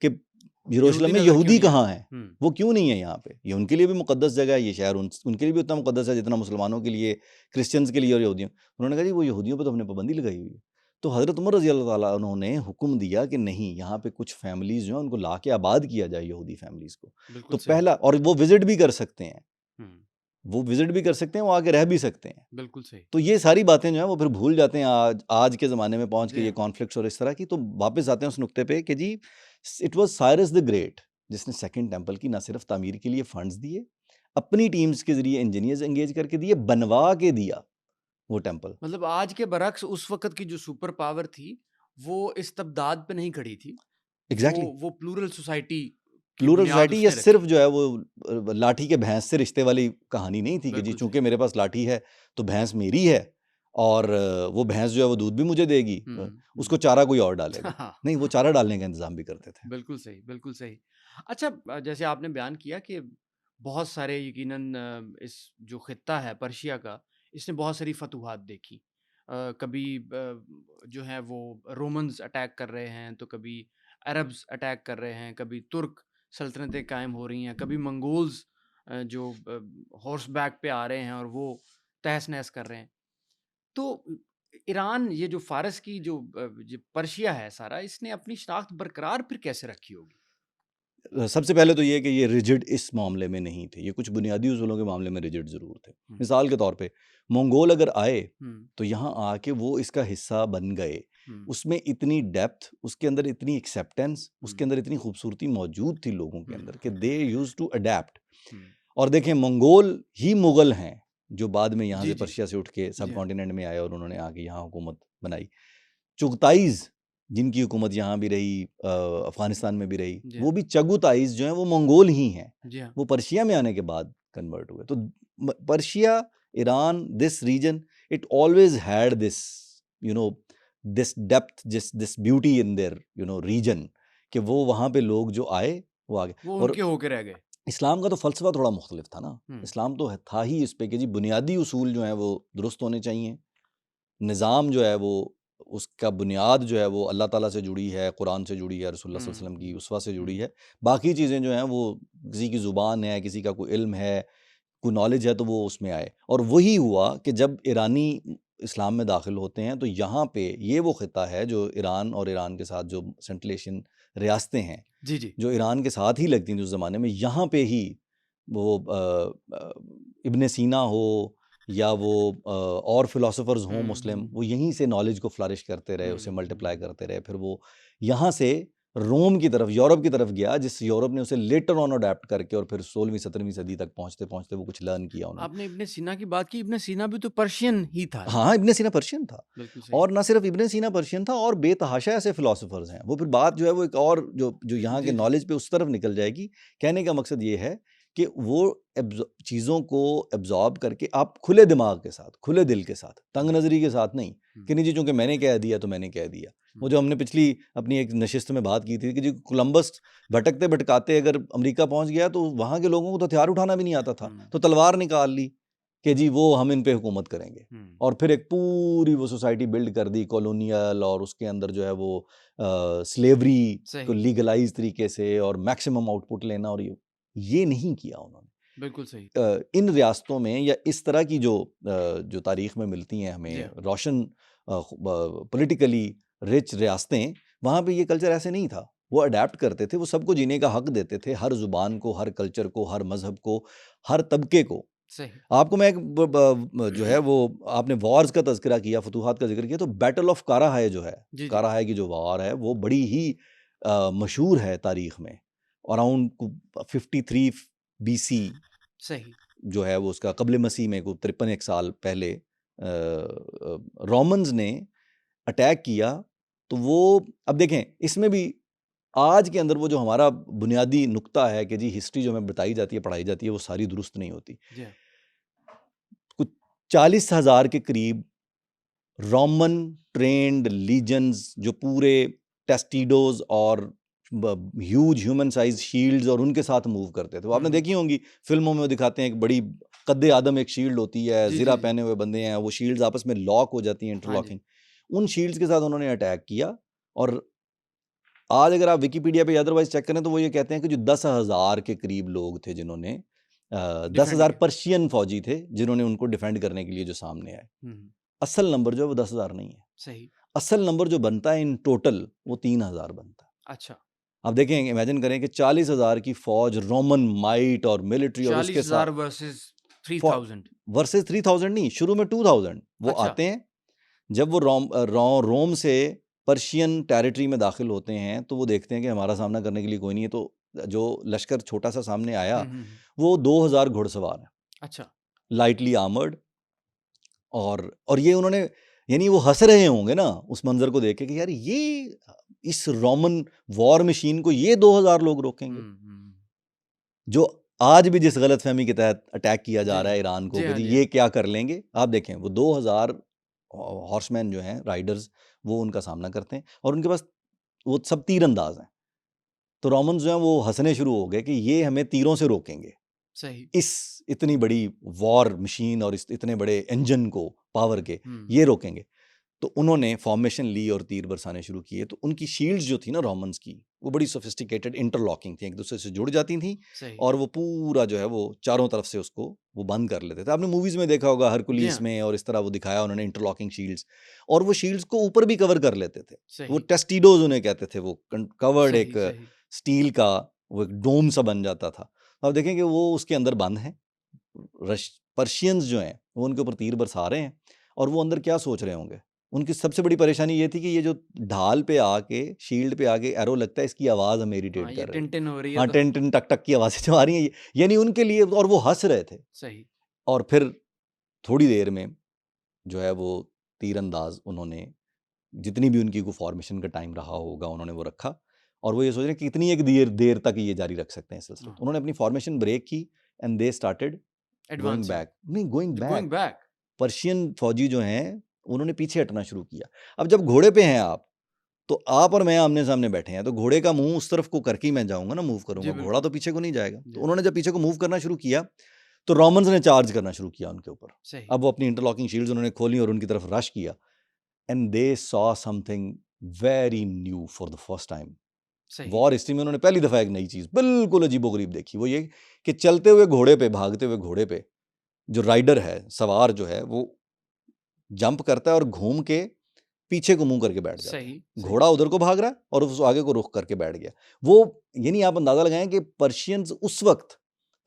कि यरूशलेम में नज़र क्यों यहूदी नहीं कहाँ आते? हैं, वो क्यों नहीं है यहाँ पे। ये उनके लिए भी मुकद्दस जगह है, ये शहर उनके लिए भी उतना मुकद्दस है जितना मुसलमानों के लिए, क्रिश्चियंस के लिए और यहूदियों। उन्होंने कहा जी वो यहूदियों पर तो हमने पाबंदी लगाई हुई है। तो हज़रत उमर रज़ी अल्लाह ताला अन्हु ने हुक्म दिया कि नहीं, यहाँ पे कुछ फैमिलीज़ जो हैं उनको ला के आबाद किया जाए, यहूदी फैमिलीज़ को। बिल्कुल तो सही। पहला, और वो विजिट भी कर सकते हैं, हम्म, वो विजिट भी कर सकते हैं, वो आके रह भी सकते हैं। बिल्कुल सही। तो ये सारी बातें जो हैं वो फिर भूल जाते हैं आज के ज़माने में पहुँच के, जी ये हाँ। कॉन्फ्लिक्ट्स और इस तरह की। तो वापस आते हैं उस नुक्ते पे कि जी it was Cyrus the great जिसने सेकंड टेम्पल की ना सिर्फ तामीर के लिए फंड्स दिए, अपनी टीम्स के जरिए इंजीनियर्स एंगेज करके दिए, बनवा के दिया वो टेम्पल। मतलब आज के बरक्स उस वक़्त की जो सुपर पावर थी, वो इस्तिबदाद पे नहीं खड़ी थी। वो एग्जैक्टली, वो प्लूरल सोसाइटी की प्लूरल बुनियाद सोसाइटी, ये उसने सिर्फ रखी। जो है वो लाठी के भैंस से रिश्ते वाली कहानी नहीं थी कि जी बिल्कुल चूंकि सही। मेरे पास लाठी है तो भैंस मेरी है, और वो भैंस जो है वो दूध भी मुझे देगी, उसको चारा कोई और डालेगा। हाँ, नहीं, वो चारा डालने का इंतजाम भी करते थे। बिल्कुल सही, बिल्कुल सही। अच्छा, जैसे आपने बयान किया कि बहुत सारे यकीनन इस जो खित्ता है पर्शिया का, इसने बहुत सारी फ़तूहात देखी। कभी जो है वो रोमन्स अटैक कर रहे हैं, तो कभी अरब्स अटैक कर रहे हैं, कभी तुर्क सल्तनतें कायम हो रही हैं, कभी मंगोल्स जो हॉर्स बैक पे आ रहे हैं और वो तहस-नहस कर रहे हैं। तो ईरान, ये जो फ़ारस की जो पर्शिया है सारा, इसने अपनी शनाख्त बरकरार फिर कैसे रखी होगी? सबसे पहले तो ये कि ये रिजिड इस मामले में नहीं थे, ये कुछ बुनियादी उसूलों के मामले में रिजिड ज़रूर थे। हुँ, मिसाल के तौर पे मंगोल अगर आए हुँ, तो यहाँ आके वो इसका हिस्सा बन गए। हुँ, उसमें इतनी डेप्थ, उसके अंदर इतनी एक्सेप्टेंस, हुँ, उसके अंदर इतनी खूबसूरती मौजूद थी लोगों के हुँ, अंदर कि दे यूज्ड टू अडैप्ट। हुँ। और देखें मंगोल ही मुगल हैं जो बाद में यहाँ जी, से जी। पर्शिया से उठ के जी सब हाँ। कॉन्टिनेंट में आए और उन्होंने आके यहाँ हुकूमत बनाई। चुगताईज जिनकी हुकूमत यहाँ भी रही, अफ़गानिस्तान में भी रही, जी वो हाँ। भी चगुताईज जो हैं वो मंगोल ही हैं। जी हाँ। वो पर्शिया में आने के बाद कन्वर्ट हुए। तो Persia, Iran, this region, it always had this you know this depth, this beauty in their region, कि वो वहाँ पे लोग जो आए वो आ गए। वो और उनके होके रह गए। इस्लाम का तो फ़लसफ़ा थोड़ा मुख्तलिफ था ना। इस्लाम तो था ही इस पे कि जी बुनियादी उसूल जो हैं वो दुरुस्त होने चाहिए। निज़ाम जो है वो उसका बुनियाद जो है वो अल्लाह ताला से जुड़ी है, कुरान से जुड़ी है, रसूलुल्लाह सल्लल्लाहु अलैहि वसल्लम की उसवा से जुड़ी है। बाकी चीज़ें जो हैं वो किसी की ज़ुबान है, किसी का कोई इल्म है, कोई नॉलेज है तो वो उसमें आए। और वही हुआ कि जब ईरानी इस्लाम में दाखिल होते हैं तो यहाँ पे ये वो ख़ित्ता है जो ईरान और ईरान के साथ जो सेंट्रल एशियन रियासतें हैं, जी जी जो ईरान के साथ ही लगती थी उस ज़माने में, यहाँ पे ही वो इब्न सीना हो या वो और फिलोसोफर्स हों मुस्लिम, वो यहीं से नॉलेज को फ्लरिश करते रहे, उसे मल्टीप्लाई करते रहे। फिर वो यहाँ से रोम की तरफ, यूरोप की तरफ गया, जिस यूरोप ने उसे लेटर ऑन अडैप्ट करके और फिर 16वीं 17वीं सदी तक पहुँचते पहुँचते वो कुछ लर्न किया उन्होंने। आपने इब्न सीना की बात की, इब्न सीना भी तो पर्शियन ही था। हाँ, इब्न सीना पर्शियन था। बिल्कुल सही। और ना सिर्फ इब्न सीना पर्शियन था, और बेतहाशा ऐसे फिलोसोफर्स हैं। वो फिर बात जो है वो एक और जो यहाँ जी के जी नॉलेज पे उस तरफ निकल जाएगी। कहने का मकसद ये है कि वो चीज़ों को एब्जॉर्ब करके आप खुले दिमाग के साथ, खुले दिल के साथ, तंग नज़री के साथ नहीं कि नहीं जी चूँकि मैंने कह दिया तो मैंने कह दिया। वो जो हमने पिछली अपनी एक नशिस्त में बात की थी कि जी कोलंबस भटकते भटकाते अगर अमेरिका पहुँच गया तो वहाँ के लोगों को तो हथियार उठाना भी नहीं आता था, तो तलवार निकाल ली कि जी वो हम इन पे हुकूमत करेंगे। और फिर एक पूरी वो सोसाइटी बिल्ड कर दी कॉलोनियल, और उसके अंदर जो है वो स्लेवरी सही। को लीगलाइज तरीके से और मैक्सिमम आउटपुट लेना, और ये नहीं किया उन्होंने। बिल्कुल सही। इन रियासतों में या इस तरह की जो तारीख में मिलती हैं जी हमें हाँ। रोशन पॉलिटिकली रिच रियासतें, वहाँ पे ये कल्चर ऐसे नहीं था। वो अडेप्ट करते थे, वो सबको जीने का हक देते थे, हर ज़ुबान को, हर कल्चर को, हर मज़हब को, हर तबके को। सही। आपको मैं एक जो है वो आपने वॉर्स का तज़किरा किया, फतूहात का ज़िक्र किया, तो बैटल ऑफ काराहाय जो है, जी जी काराहाय की जो वॉर है वो बड़ी ही मशहूर है तारीख़ में। अराउंड 53 बीसी सही। जो है वो उसका क़ब्ल मसीह में को 53 साल पहले रोमन्स ने अटैक किया। तो वो अब देखें इसमें भी आज के अंदर वो जो हमारा बुनियादी नुक्ता है कि जी हिस्ट्री जो हमें बताई जाती है, पढ़ाई जाती है, वो सारी दुरुस्त नहीं होती। जी हाँ। कुछ 40,000 के करीब रोमन ट्रेंड लीजन्स जो पूरे टेस्टिडोज और ह्यूज ह्यूमन साइज शील्ड्स और उनके साथ मूव करते थे। वो आपने देखी होंगी फिल्मों में, वो दिखाते हैं एक बड़ी कद्दे आदम एक शील्ड होती है, जी ज़िरा जी जी पहने हुए बंदे हैं, वो शील्ड्स आपस में लॉक हो जाती हैं, हाँ जी। इंटरलॉकिंग। उन शील्ड्स के साथ उन्होंने अटैक किया। और आज अगर आप विकिपीडिया पे अदरवाइज चेक करें तो वो ये कहते हैं कि जो 10,000 के करीब लोग थे जिन्होंने 10,000 किया। पर्शियन फौजी थे जिन्होंने उनको डिफेंड करने के लिए जो सामने आए। असल नंबर जो है वो 10,000 नहीं है। सही। असल नंबर जो बनता है इन टोटल वो 3,000 बनता है। अच्छा। आप देखें, इमेजिन करें कि 40,000 की फौज, रोमन माइट और मिलिट्री, और उसके 40,000 साथ वर्सेस 3000। वर्सेस 3,000 नहीं, शुरू में 2,000 वो अच्छा। आते हैं। जब वो रोम से पर्शियन टेरिटरी में दाखिल होते हैं तो वो देखते हैं कि हमारा सामना करने के लिए कोई नहीं है, तो जो लश्कर छोटा सा सामने आया वो 2,000 घुड़सवार हैं, अच्छा। Lightly armoured. और ये उन्होंने, यानी वो हंस रहे होंगे ना उस मंजर को देख के कि यार ये इस रोमन वॉर मशीन को ये 2,000 लोग रोकेंगे, जो आज भी जिस गलतफहमी के तहत अटैक किया जा जी रहा है जी ईरान को जी कि हाँ जी जी ये हाँ। क्या कर लेंगे। आप देखें वो 2,000 हॉर्समैन जो हैं, राइडर्स, वो उनका सामना करते हैं, और उनके पास वो सब तीरंदाज हैं। तो रोमन्स जो हैं वो हंसने शुरू हो गए कि ये हमें तीरों से रोकेंगे, सही। इस इतनी बड़ी वॉर मशीन और इस इतने बड़े इंजन को, पावर के, ये रोकेंगे। तो उन्होंने फॉर्मेशन ली और तीर बरसाने शुरू किए। तो उनकी शील्ड्स जो थी ना रोमन्स की, वो बड़ी सोफिस्टिकेटेड इंटरलॉकिंग थी, एक दूसरे से जुड़ जाती थी, सही। और वो पूरा जो है वो चारों तरफ से उसको वो बंद कर लेते थे। आपने मूवीज में देखा होगा, जी हरकुलिस हाँ। में और इस तरह वो दिखाया उन्होंने इंटरलॉकिंग शील्ड्स, और वो शील्ड्स को ऊपर भी कवर कर लेते थे। वो सही टेस्टिडोज उन्हें कहते थे, वो कवर्ड सही एक सही। स्टील का वो एक डोम सा बन जाता था। तो आप देखें कि वो उसके अंदर बंद हैं। पर्शियंस जो हैं वो उनके ऊपर तीर बरसा रहे हैं, और वो अंदर क्या सोच रहे होंगे। उनकी सबसे बड़ी परेशानी ये थी कि ये जो ढाल पे आके, शील्ड पे आके एरो लगता है, इसकी आवाज़ हमें इरिटेट हाँ, ये कर रही है। टिन-टिन हो रही है हाँ, तो टिन टिन टक टक की आवाज़ें जो आ रही हैं, यानी उनके लिए, और वो हंस रहे थे। सही। और फिर थोड़ी देर में जो है वो तीरंदाज उन्होंने, जितनी भी उनकी कोई फॉर्मेशन का टाइम रहा होगा, उन्होंने वो रखा, और वो ये सोच रहे हैं कि कितनी एक देर देर तक ये जारी रख सकते हैं सिलसिला। हाँ, उन्होंने अपनी फॉर्मेशन ब्रेक की, and they started going advancing. Back, नहीं गोइंग गोइंग बैक। बैक। पर्शियन फौजी जो हैं उन्होंने पीछे हटना शुरू किया। अब जब घोड़े पे हैं आप, तो आप और मैं आमने सामने बैठे हैं, तो घोड़े का मुंह उस तरफ को करके ही मैं जाऊंगा ना, मूव जी करूंगा, बिल्कुल। घोड़ा तो पीछे को नहीं जाएगा। जी। तो उन्होंने जब पीछे को मूव करना शुरू किया तो रोमन्स ने चार्ज करना शुरू किया उनके ऊपर। सही। अब वो अपनी इंटरलॉकिंग शील्ड्स उन्होंने खोली और उनकी तरफ रश किया, and they saw something very new for the first time. सही। वॉर हिस्ट्री में उन्होंने पहली दफा एक नई चीज बिल्कुल अजीबोगरीब देखी, वो ये कि चलते हुए घोड़े पे, भागते हुए घोड़े पे जो राइडर है, सवार जो है, वो जंप करता है और घूम के पीछे को मुंह करके बैठ जाता है। सही। सही। घोड़ा उधर को भाग रहा है और उस आगे को रुख करके बैठ गया। वो यानी आप अंदाजा लगाएं कि पर्शियंस उस वक्त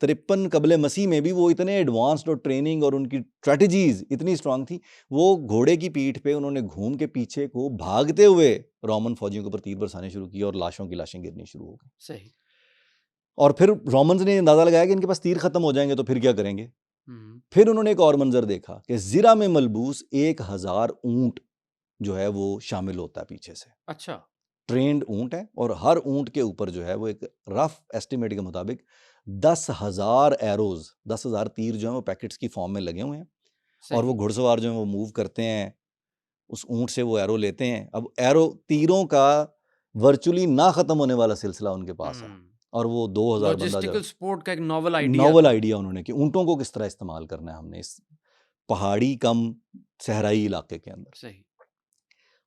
53 कबले मसीह में भी वो इतने एडवांस्ड और ट्रेनिंग और उनकी स्ट्रेटजीज इतनी स्ट्रांग थी, वो घोड़े की पीठ पे उन्होंने घूम के पीछे को भागते हुए रोमन फौजियों के ऊपर तीर बरसाने शुरू किए और लाशों की लाशें गिरनी शुरू हो गई। सही। और फिर रोमन्स ने अंदाजा लगाया कि इनके पास तीर खत्म हो जाएंगे तो फिर क्या करेंगे। हम्म। फिर उन्होंने एक और मंजर देखा कि जिरा में मलबूस 1000 ऊंट जो है वो शामिल होता है पीछे से। अच्छा। ट्रेंड ऊंट है और हर ऊंट के ऊपर जो है वो एक रफ एस्टिमेट के मुताबिक 10,000 एरोज, 10,000 तीर जो है वो पैकेट्स की फॉर्म में लगे हुए हैं। और वो सही। घुड़सवार जो है वो मूव करते हैं, उस ऊंट से वो एरो लेते हैं। अब एरो तीरों का वर्चुअली ना खत्म होने वाला सिलसिला उनके पास है। हम्म। और वो 2000 बंदा जो लॉजिस्टिकल स्पोर्ट का एक नॉवल आइडिया नॉवल था। आइडिया उन्होंने कि ऊंटों को किस तरह इस्तेमाल करना है हमने इस पहाड़ी कम सहराई इलाके के अंदर। सही।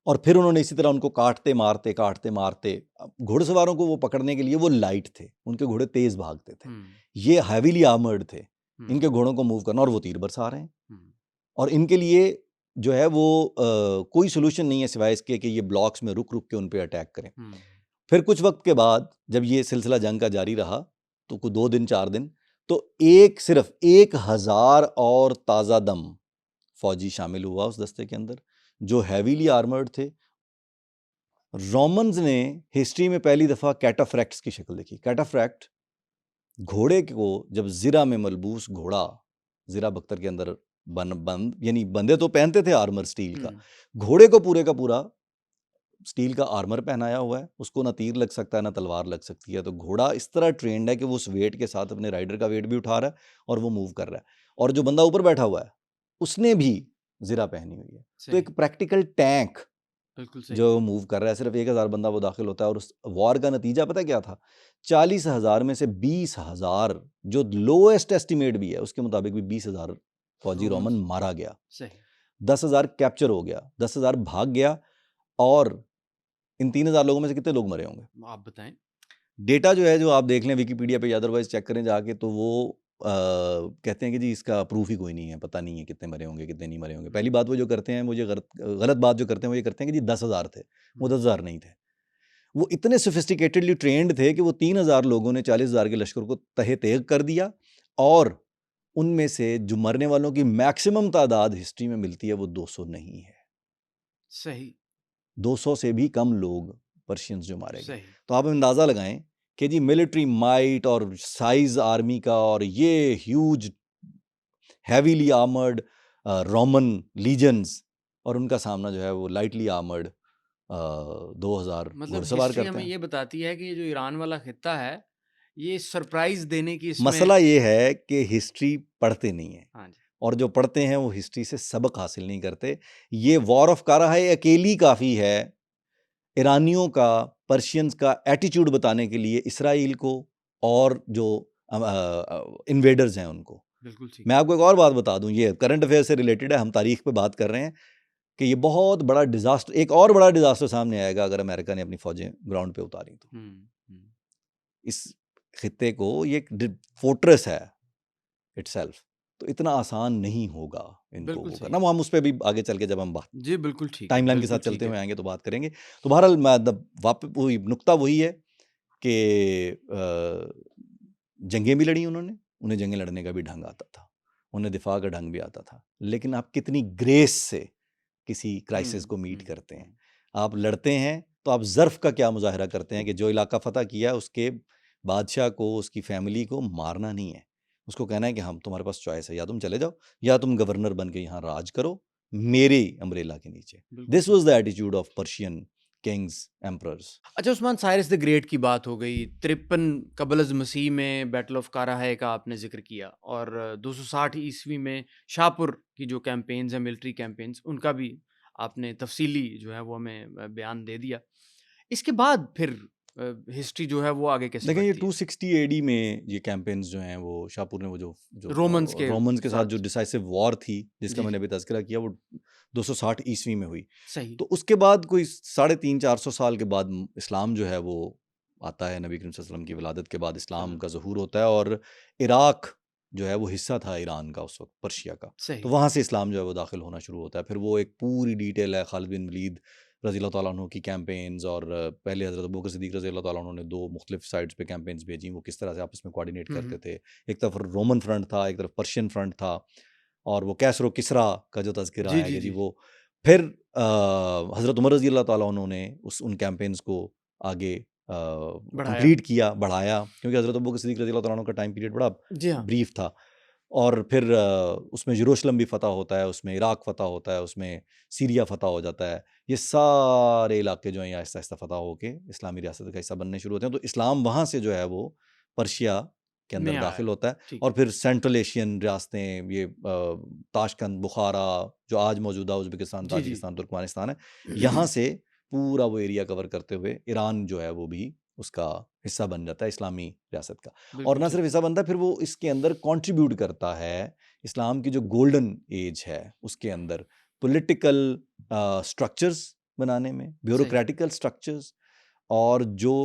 और फिर उन्होंने इसी तरह उनको काटते मारते अब घुड़सवारों को वो पकड़ने के लिए वो लाइट थे, उनके घोड़े तेज भागते थे, हम्म। ये हैवीली आर्मर्ड थे। हम्म। इनके घोड़ों को मूव करना, और वो तीर बरसा रहे हैं। हम्म। और इनके लिए जो है वो कोई सोल्यूशन नहीं है सिवाय इसके कि ये ब्लॉक्स में रुक रुक के उन पे अटैक करें। हम्म। फिर कुछ वक्त के बाद जब ये सिलसिला जंग का जारी रहा, तो कुछ 2 दिन 4 दिन, तो सिर्फ 1000 और ताज़ा दम फौजी शामिल हुआ उस दस्ते के अंदर जो हैवीली आर्मर्ड थे। रोमन्स ने हिस्ट्री में पहली दफा कैटाफ्रैक्ट्स की शक्ल देखी। कैटाफ्रैक्ट घोड़े को जब जिरा में मलबूस घोड़ा जिरा बख्तर के अंदर बंद यानी बंदे तो पहनते थे आर्मर स्टील का, घोड़े को पूरे का पूरा स्टील का आर्मर पहनाया हुआ है, उसको ना तीर लग सकता है ना तलवार लग सकती है। तो घोड़ा इस तरह ट्रेंड है कि वो उस वेट के साथ अपने राइडर का वेट भी उठा रहा है और वो मूव कर रहा है। और जो बंदा ऊपर बैठा हुआ है उसने भी जिरा पहनी हुई है। तो एक प्रैक्टिकल टैंक बिल्कुल सही। जो मूव कर रहा है, सिर्फ 1000 बंदा वो दाखिल होता है। और उस वॉर का नतीजा पता क्या था? 40,000 में से 20,000, जो लोएस्ट एस्टिमेट भी है उसके मुताबिक भी 20,000 फौजी रोमन मारा गया। सही। 10,000 कैप्चर हो गया, 10,000 भाग गया। और इन 3,000 लोगों में से कितने लोग मरे होंगे? आप बताएं। डेटा जो है, जो आप देख लें विकिपीडिया पे या अदरवाइज चेक करें जाके, तो वो कहते हैं कि जी इसका प्रूफ ही कोई नहीं है, पता नहीं है कितने मरे होंगे कितने नहीं मरे होंगे। पहली बात वो जो करते हैं, मुझे गलत बात जो करते हैं वो ये करते हैं कि जी 10,000 थे। वो 10,000 नहीं थे, वो इतने सोफिस्टिकेटेडली ट्रेंड थे कि वो 3,000 लोगों ने 40,000 के लश्कर को तहे तेग कर दिया। और उनमें से जो मरने वालों की मैक्सिमम तादाद हिस्ट्री में मिलती है वो 200 नहीं है। सही। 200 से भी कम लोग पर्शियंस जो मारे गए। सही। तो आप अंदाजा लगाएं कि जी मिलिट्री माइट और साइज आर्मी का, और ये huge heavily armoured Roman lesions, और उनका सामना जो है वो लाइटली आर्मर्ड 2000 मतलब घुड़सवार हिस्ट्री करते हमें हैं। ये बताती है कि ये जो ईरान वाला खित्ता है, ये सरप्राइज देने की इसमें मसला ये है कि हिस्ट्री पढ़ते नहीं है, हाँ जी। और जो पढ़ते हैं वो हिस्ट्री से सबक हासिल नहीं करते। ये वॉर ऑफ कारा है अकेली काफ़ी है ईरानियों का, पर्शियंस का एटीट्यूड बताने के लिए इसराइल को और जो इन्वेडर्स हैं उनको। बिल्कुल ठीक। मैं आपको एक और बात बता दूं, ये करंट अफेयर से रिलेटेड है, हम तारीख पे बात कर रहे हैं कि ये बहुत बड़ा डिजास्टर, एक और बड़ा डिजास्टर सामने आएगा अगर अमेरिका ने अपनी फौजें ग्राउंड पे उतारी तो। इस खित्ते को ये एक फोर्ट्रेस है इटसेल्फ, तो इतना आसान नहीं होगा इनको बिल्कुल वो सही। करना। वो हम उस पर भी आगे चल के जब हम बात जी बिल्कुल ठीक है, टाइमलाइन के साथ बिल्कुल ठीक चलते हुए है। आएंगे तो बात करेंगे। तो बहरहाल वापस वही नुक्ता वही है कि जंगें भी लड़ी उन्होंने, उन्हें जंगें लड़ने का भी ढंग आता था, उन्हें दिफा का ढंग भी आता था। लेकिन आप कितनी ग्रेस से किसी क्राइसिस को मीट करते हैं, आप लड़ते हैं तो आप ज़र्फ़ का क्या मुजाहरा करते हैं कि जो इलाका फ़तह किया उसके बादशाह को, उसकी फैमिली को मारना नहीं है, उसको कहना है कि हम तुम्हारे पास चॉइस है, या तुम चले जाओ या तुम गवर्नर बन के यहाँ राज करो मेरे अम्ब्रेला के नीचे। This was the attitude of Persian Kings emperors. अच्छा, उस्मान साइरस द ग्रेट की बात हो गई, 53 कबल मसीह में बैटल ऑफ काराहाय का आपने जिक्र किया, और 260 ईस्वी में शाहपुर की जो कैंपेन्स हैं, मिलिट्री कैंपेन्स, उनका भी आपने तफसीली जो है वो हमें बयान दे दिया। इसके बाद फिर हिस्ट्री जो है वो आगे कैसे देखें ये बढ़ती है? 260 एडी में ये कैंपेन्स जो हैं वो शाहपुर ने वो जो जो रोमन्स के रोमन्स के साथ जो साथ। डिसाइसिव वॉर थी जिसका जी, मैंने जी। अभी तज़किरा किया वो 260 ईस्वी में हुई। सही। तो उसके बाद कोई 350-400 साल के बाद इस्लाम जो है वो आता है, नबी करीम सल्लल्लाहु अलैहि वसल्लम की विलादत के बाद इस्लाम का ज़हूर होता है और इराक जो है वो हिस्सा था ईरान का उस वक़्त, पर्शिया का। तो सही। वहाँ से इस्लाम जो है वो दाखिल होना शुरू होता है। फिर वो एक पूरी डिटेल है खालिद बिन वलीद रज़ी अल्लाह तआला अन्हु की कैंपेन्स और पहले हज़रत अबू बकर सिद्दीक़ रज़ी अल्लाह तआला अन्हु ने 2 मुख्तलिफ साइड्स पे कैंपेन्स भेजी, वो किस तरह से आपस में कोऑर्डिनेट हुँ, करते हुँ। थे। एक तरफ रोमन फ्रंट था, एक तरफ पर्शियन फ्रंट था और वो कैसर व किस्रा का जो तज़किरा जी, है जी, कि जी जी। वो फिर हज़रत उमर रज़ी अल्लाह तआला अन्हु ने उन कैंपेन्स को आगे बढ़ाया। कंप्लीट किया, बढ़ाया क्योंकि हज़रत अबू बकर सिद्दीक़ रज़ी अल्लाह तआला अन्हु का टाइम पीरियड बड़ा जी हाँ। ब्रीफ था। और फिर उसमें यरूशलेम भी फ़तह होता है, उसमें इराक फ़तह होता है, उसमें सीरिया फ़तह हो जाता है। ये सारे इलाके जो हैं ये आहिस्ता-आहिस्ता फ़तह होके इस्लामी रियासत का हिस्सा बनने शुरू होते हैं। तो इस्लाम वहाँ से जो है वो पर्शिया के में अंदर आया। दाखिल होता है ठीक और है। फिर सेंट्रल एशियन रियासतें ये ताशकंद, बुखारा जो आज मौजूदा उज़्बेकिस्तान, जी, जी। ताजिकिस्तान, तुर्कमेनिस्तान है, यहाँ से पूरा वो एरिया कवर करते हुए ईरान जो है वो भी उसका हिस्सा बन जाता है इस्लामी रियासत का। और बिल्कुल ना ठीक। सिर्फ हिस्सा बनता है, फिर वो इसके अंदर कंट्रीब्यूट करता है इस्लाम की जो गोल्डन एज है उसके अंदर पॉलिटिकल स्ट्रक्चर्स बनाने में, सही। ब्यूरोक्रेटिकल स्ट्रक्चर्स और जो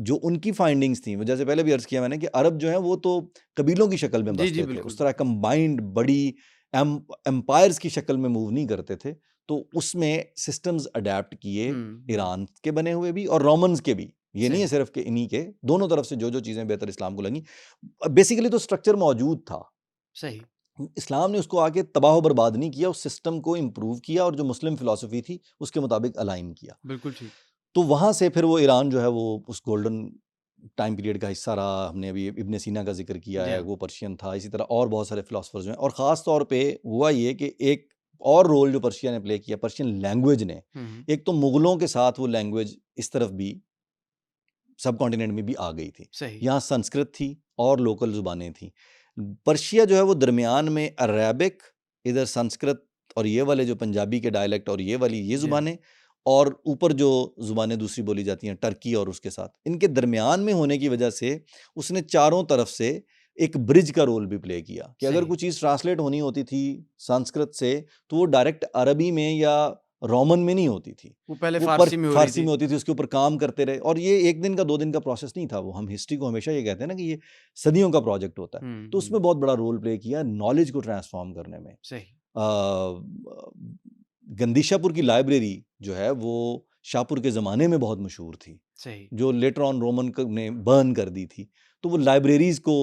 जो उनकी फाइंडिंग्स थी, जैसे पहले भी अर्ज़ किया मैंने कि अरब जो हैं वो तो कबीलों की शक्ल में जी, जी, बसते थे, बिल्कुल, उस तरह बिल्कुल। कंबाइंड बड़ी एम्पायर्स की शक्ल में मूव नहीं करते थे। तो उसमें सिस्टम्स अडैप्ट किए हुँ, हुँ। ईरान के बने हुए भी और रोमन्स के भी। ये नहीं है सही, सिर्फ कि इन्हीं के, दोनों तरफ से जो-जो चीज़ें बेहतर इस्लाम को लगी, बेसिकली तो स्ट्रक्चर मौजूद था। सही। इस्लाम ने उसको आके तबाह व बर्बाद नहीं किया, उस सिस्टम को इम्प्रूव किया और जो मुस्लिम फ़िलॉसफ़ी थी, उसके मुताबिक अलाइन किया। बिल्कुल ठीक। तो वहाँ से फिर वो ईरान जो है वो उस गोल्डन टाइम पीरियड का हिस्सा रहा। हमने अभी इब्न सीना का ज़िक्र किया जी है, हाँ। वो पर्शियन था। इसी तरह और बहुत सारे फ़िलॉसफ़र्स जो हैं और ख़ास तौर पे हुआ ये कि एक और रोल जो पर्शिया ने प्ले किया, पर्शियन लैंग्वेज ने। हुँ, हुँ। एक तो मुग़लों के साथ वो लैंग्वेज इस तरफ भी सबकॉन्टिनेंट में भी आ गई थी। सही। यहाँ संस्कृत थी और लोकल ज़ुबानें थीं। पर्शिया जो है वो दरमियान में अरेबिक, इधर संस्कृत और ये वाले जो पंजाबी के डायलेक्ट और ये वाली ये जी हाँ। ज़ुबानें और ऊपर जो ज़ुबानें दूसरी बोली जाती हैं टर्की और उसके साथ, इनके दरमियान में होने की वजह से उसने चारों तरफ से एक ब्रिज का रोल भी प्ले किया कि अगर सही। कोई चीज़ ट्रांसलेट होनी होती थी संस्कृत से, तो वो डायरेक्ट अरबी में या रोमन में नहीं होती थी। वो पहले वो फ़ारसी में हो रही फ़ारसी थी। में होती थी, उसके ऊपर काम करते रहे और ये 1 दिन का 2 दिन का प्रोसेस नहीं था वो। हम हिस्ट्री को हमेशा ये कहते हैं ना कि ये सदियों का प्रोजेक्ट होता है। हुँ, तो हुँ। उसमें बहुत बड़ा रोल प्ले किया नॉलेज को ट्रांसफ़ॉर्म करने में। सही। गंदीशापुर की लाइब्रेरी जो है वो शाहपुर के ज़माने में बहुत मशहूर थी, सही। जो लेटर ऑन रोमन ने बर्न कर दी थी। तो वो लाइब्रेरीज़ को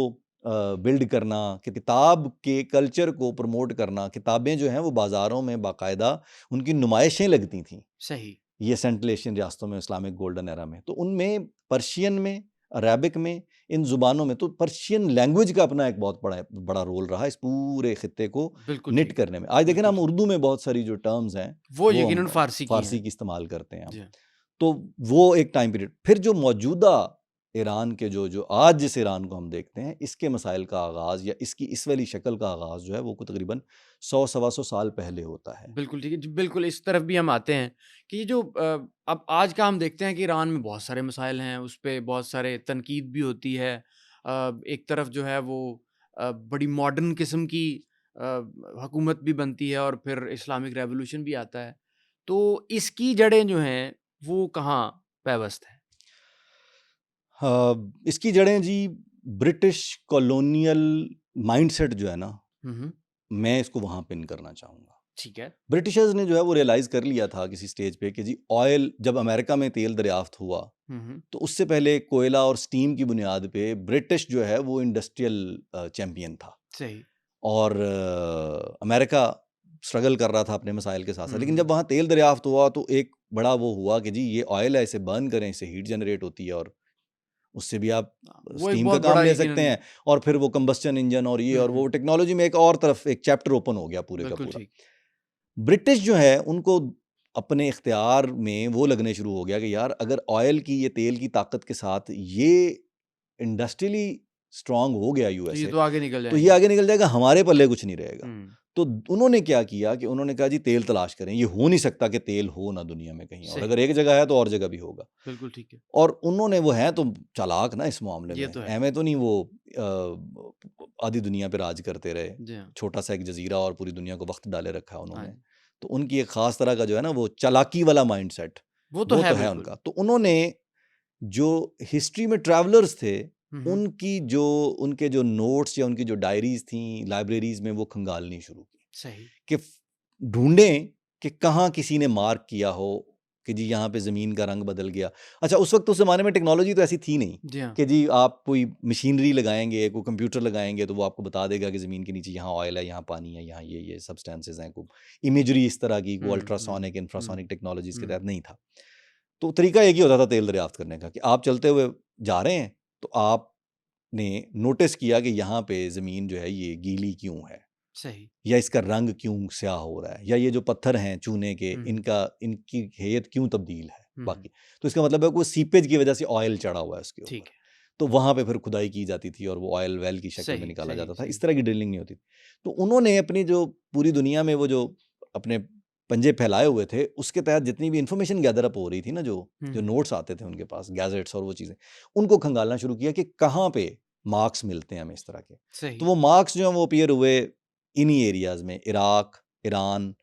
बिल्ड करना, कि किताब के कल्चर को प्रमोट करना, किताबें जो हैं वो बाज़ारों में बाकायदा उनकी नुमाइशें लगती थीं। सही। ये सेंट्रल एशियन रियासतों में इस्लामिक गोल्डन एरा में। तो उनमें पर्शियन में, अरेबिक में, इन ज़ुबानों में तो पर्शियन लैंग्वेज का अपना एक बहुत बड़ा बड़ा रोल रहा इस पूरे खित्ते को बिल्कुल निट ठीक। करने में। आज देखें ना बिल्कुल हम ठीक। उर्दू में बहुत सारी जो टर्म्स हैं, वो वो यकीनन हम फ़ारसी की फ़ारसी हैं। की इस्तेमाल करते हैं हम। जी हाँ। तो वो एक टाइम पीरियड। फिर जो मौजूदा ईरान के जो आज जिस ईरान को हम देखते हैं, इसके मसाइल का आगाज़ या इसकी इस वाली शक्ल का आगाज़ जो है वो तकरीबन 100 सवा 100 साल पहले होता है। बिल्कुल ठीक है। जी, बिल्कुल इस तरफ भी हम आते हैं कि ये जो अब आज का हम देखते हैं कि ईरान में बहुत सारे मसाइल हैं, उस पे बहुत सारे तनकीद भी होती है। एक तरफ जो है वो बड़ी मॉडर्न किस्म की हुकूमत भी बनती है और फिर इस्लामिक रेवोल्यूशन भी आता है। तो इसकी जड़ें जो हैं, वो कहाँ पैवस्त हैं? इसकी जड़ें जी ब्रिटिश कॉलोनियल माइंडसेट जो है ना, हुँ, हुँ। मैं इसको वहाँ पिन करना चाहूँगा। ठीक है। ब्रिटिशर्स ने जो है वो रियलाइज़ कर लिया था किसी स्टेज पे कि जी ऑयल जब अमेरिका में तेल दरियाफ्त हुआ, हुँ, हुँ। तो उससे पहले कोयला और स्टीम की बुनियाद पे ब्रिटिश जो है वो इंडस्ट्रियल चैंपियन था। सही। और अमेरिका स्ट्रगल कर रहा था अपने मसाइल के साथ-साथ। हुँ, लेकिन हुँ। जब वहाँ तेल दरियाफ्त हुआ तो एक बड़ा वो हुआ कि जी ये ऑयल है, इसे बर्न करें, इससे हीट जनरेट होती है और उससे भी आप वो एक स्टीम का बहुत काम बड़ा ले सकते यकीनन हैं और फिर वो कंबस्चन इंजन और ये हुँ, और वो हुँ। टेक्नोलॉजी में एक और तरफ एक चैप्टर ओपन हो गया पूरे का बिल्कुल पूरा। ठीक। ब्रिटिश जो है उनको अपने इख्तियार में वो लगने शुरू हो गया कि यार अगर ऑयल की ये तेल की ताकत के साथ ये इंडस्ट्रियली स्ट्रांग हो गया तो ये यूएसए, तो आगे निकल तो ये जाएँगे। आगे निकल जाएगा, हमारे पल्ले कुछ नहीं रहेगा। हुँ। तो उन्होंने क्या किया कि उन्होंने कहा जी तेल तलाश करें, ये हो नहीं सकता कि तेल हो ना दुनिया में कहीं, और सही। अगर एक जगह है तो और जगह भी होगा। बिल्कुल ठीक है। और उन्होंने, वो हैं तो चालाक ना इस मामले ये में, तो है। ऐਵੇਂ तो नहीं वो आधी दुनिया पे राज करते रहे, जी हाँ। छोटा सा एक जजीरा और पूरी दुनिया को वक्त डाले रखा है हाँ उन्होंने। जी। तो उनकी एक खास तरह का जो है ना वो चालाकी वाला माइंडसेट, वो तो वो है तो है बिल्कुल। उनका। तो उन्होंने जो हिस्ट्री में ट्रैवलर्स थे हम्म। उनके जो नोट्स या उनकी जो डायरीज थी लाइब्रेरीज में, वो खंगालनी शुरू की सही। कि ढूंढें कि कहाँ किसी ने मार्क किया हो कि जी यहाँ पे ज़मीन का रंग बदल गया। अच्छा, उस वक्त उस ज़माने में टेक्नोलॉजी तो ऐसी थी नहीं जी हाँ। कि जी आप कोई मशीनरी लगाएंगे, कोई कंप्यूटर लगाएंगे तो वो आपको बता देगा कि ज़मीन के नीचे यहाँ ऑयल है, यहाँ पानी है, यहाँ ये सब्सटेंसेस हैं। कोई इमेजरी इस तरह की, कोई अल्ट्रासोनिक इंफ्रासोनिक टेक्नोलॉजीज़ के तहत नहीं था। तो तरीका एक ही होता था तेल दरियाफ्त करने का कि आप चलते हुए जा रहे हैं तो आपने नोटिस किया कि यहाँ पे ज़मीन जो है ये गीली क्यों है, सही। या इसका रंग क्यों स्याह हो रहा है, या ये जो पत्थर हैं चूने के, इनकी हैयत क्यों तब्दील है बाकी। तो इसका मतलब है कि सीपेज की वजह से ऑयल चढ़ा हुआ है उसके ऊपर। ठीक है। तो वहाँ पे फिर खुदाई की जाती थी और वो ऑयल वेल की शक्ल में सही निकाला सही जाता था। सही। इस तरह की ड्रिलिंग नहीं होती थी। तो उन्होंने अपनी जो पूरी दुनिया में वो जो अपने पंजे फैलाए हुए थे, उसके तहत जितनी भी इंफॉर्मेशन गैदर अप हो रही थी ना, जो नोट्स आते थे उनके पास, गैजेट्स और वो चीज़ें, उनको खंगालना शुरू किया कि कहाँ पे मार्क्स मिलते हैं हमें इस तरह के। सही। तो वो मार्क्स जो हैं वो अपीयर हुए इन्हीं एरियाज़ में, इराक, ईरान,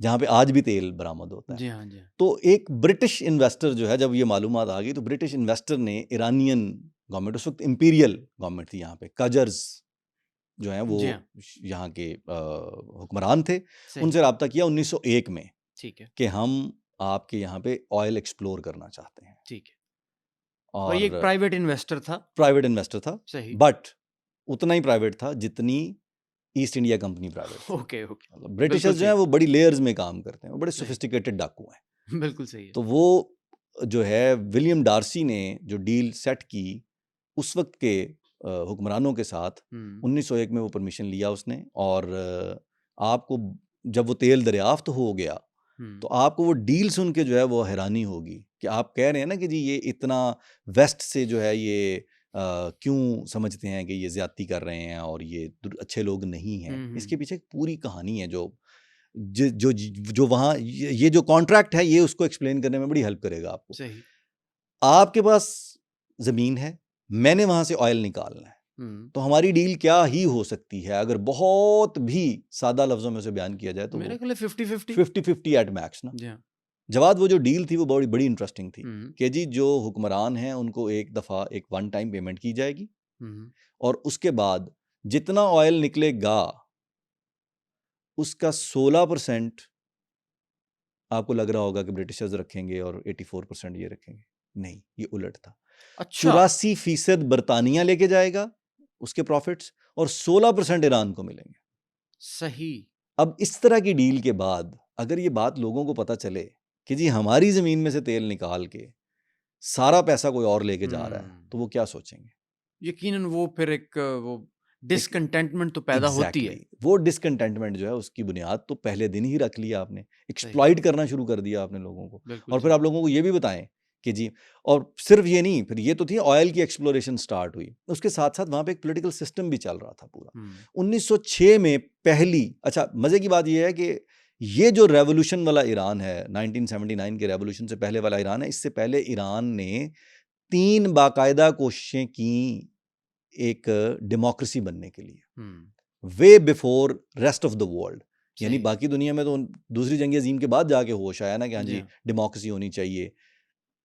जहाँ पे आज भी तेल बरामद होता है। जी हाँ जी हाँ। तो एक ब्रिटिश इन्वेस्टर जो है, जब ये मालूमात आ गई तो ब्रिटिश इन्वेस्टर ने ईरानियन गवर्नमेंट, उस वक्त इंपीरियल गवर्नमेंट थी यहाँ पे, कजर्स जो हैं वो जी हाँ। यहाँ के हुक्मरान थे, सही। उनसे रब्ता किया 1901 में ठीक है। कि हम आपके यहाँ पे ऑयल एक्सप्लोर करना चाहते हैं। ठीक है। और ये एक और प्राइवेट इन्वेस्टर था। प्राइवेट इन्वेस्टर था, सही। बट उतना ही प्राइवेट था जितनी ईस्ट इंडिया कंपनी प्राइवेट थी। Okay okay. मतलब ब्रिटिशर्स बिल्कुल जो हैं सही। वो बड़ी लेयर्स में काम करते हैं, वो बड़े सही। सोफिस्टिकेटेड डाकू हैं। बिल्कुल सही है। तो वो जो है विलियम डार्सी ने जो डील सेट की उस वक्त के हुक्मरानों के साथ, 1901 में वो परमिशन लिया उसने। और आपको जब वो तेल दरियाफ्त हो गया तो आपको वो डील सुन के जो है वो हैरानी होगी कि आप कह रहे हैं ना कि जी ये इतना वेस्ट से जो है ये क्यों समझते हैं कि ये ज्यादती कर रहे हैं और ये अच्छे लोग नहीं हैं। इसके पीछे एक पूरी कहानी है जो जो जो वहाँ ये जो कॉन्ट्रैक्ट है ये उसको एक्सप्लेन करने में बड़ी हेल्प करेगा आपको। सही। आपके पास ज़मीन है, मैंने वहाँ से ऑयल निकालना है, तो हमारी डील क्या ही हो सकती है अगर बहुत भी सादा लफ्ज़ों में उसे बयान किया जाए तो मेरे ख्याल 50-50 50-50 एट मैक्स ना। जी हाँ। जवाब वो जो डील थी वो बड़ी बड़ी इंटरेस्टिंग थी कि जी जो हुक्मरान हैं उनको एक दफ़ा एक वन टाइम पेमेंट की जाएगी और उसके बाद जितना ऑयल निकलेगा उसका 16% आपको लग रहा होगा कि ब्रिटिशर्स रखेंगे और 84% ये रखेंगे। नहीं, ये उलट था। अच्छा। 84% बरतानिया लेके जाएगा उसके प्रॉफिट्स और 16% ईरान को मिलेंगे। सही। अब इस तरह की डील के बाद अगर ये बात लोगों को पता चले कि जी हमारी ज़मीन में से तेल निकाल के सारा पैसा कोई और लेके जा रहा है, तो वो क्या सोचेंगे? यकीनन वो फिर एक वो डिसकंटेंटमेंट तो पैदा होती है। वो डिसकंटेंटमेंट जो है उसकी बुनियाद तो पहले दिन ही रख लिया आपने, एक्सप्लॉइट करना शुरू कर दिया आपने लोगों को। और फिर आप लोगों को ये भी बताएं कि जी, और सिर्फ ये नहीं, फिर ये तो थी ऑयल की एक्सप्लोरेशन स्टार्ट हुई, उसके साथ साथ वहाँ पे एक पॉलिटिकल सिस्टम भी चल रहा था पूरा। 1906 में पहली, अच्छा मज़े की बात ये है कि ये जो रेवोल्यूशन वाला ईरान है, 1979 के रेवोल्यूशन से पहले वाला ईरान है, इससे पहले ईरान ने 3 बाकायदा कोशिशें की एक डेमोक्रेसी बनने के लिए, way before rest of the world. यानी बाकी दुनिया में तो दूसरी जंग अजीम के बाद जाके होश आया ना कि हाँ जी डेमोक्रेसी होनी चाहिए,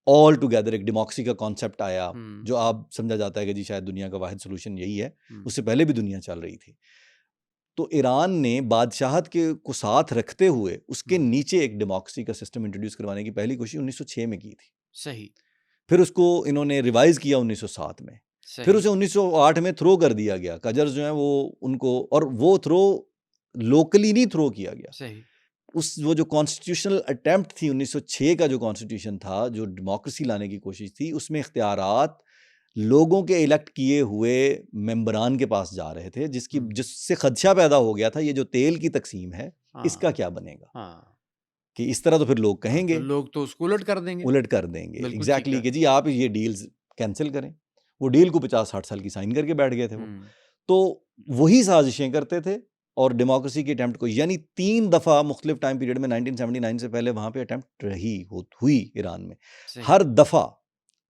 ऑल टुगेदर एक डेमोक्रेसी का कॉन्सेप्ट आया जो आप समझा जाता है कि जी शायद दुनिया का वाहिद सोल्यूशन यही है। उससे पहले भी दुनिया चल रही थी। तो ईरान ने बादशाहत के को साथ रखते हुए उसके नीचे एक डेमोक्रेसी का सिस्टम इंट्रोड्यूस करवाने की पहली कोशिश 1906 में की थी। सही। फिर उसको इन्होंने रिवाइज किया 1907 में, फिर उसे 1908 में थ्रो कर दिया गया। कजर्स जो हैं वो उनको, और वो थ्रो लोकली नहीं थ्रो किया गया। सही। वो जो कॉन्स्टिट्यूशनल अटेम्प्ट थी 1906 का जो कॉन्स्टिट्यूशन था, जो डेमोक्रेसी लाने की कोशिश थी, उसमें इख्तियारात लोगों के इलेक्ट किए हुए मेंबरान के पास जा रहे थे, जिससे खदशा पैदा हो गया था ये जो तेल की तकसीम है इसका क्या बनेगा। कि इस तरह तो फिर लोग कहेंगे, तो लोग तो उसको उलट कर देंगे। एग्जैक्टली कि जी आप ये डील्स कैंसिल करें। वो डील को 50-60 साल की साइन करके बैठ गए थे वो। तो वही साजिशें करते थे और डेमोक्रेसी की अटैम्प्ट को, यानी 3 दफ़ा मुख्तलिफ टाइम पीरियड में 1979 से पहले वहाँ पे अटैम्प्ट हुई ईरान में। सही हर दफ़ा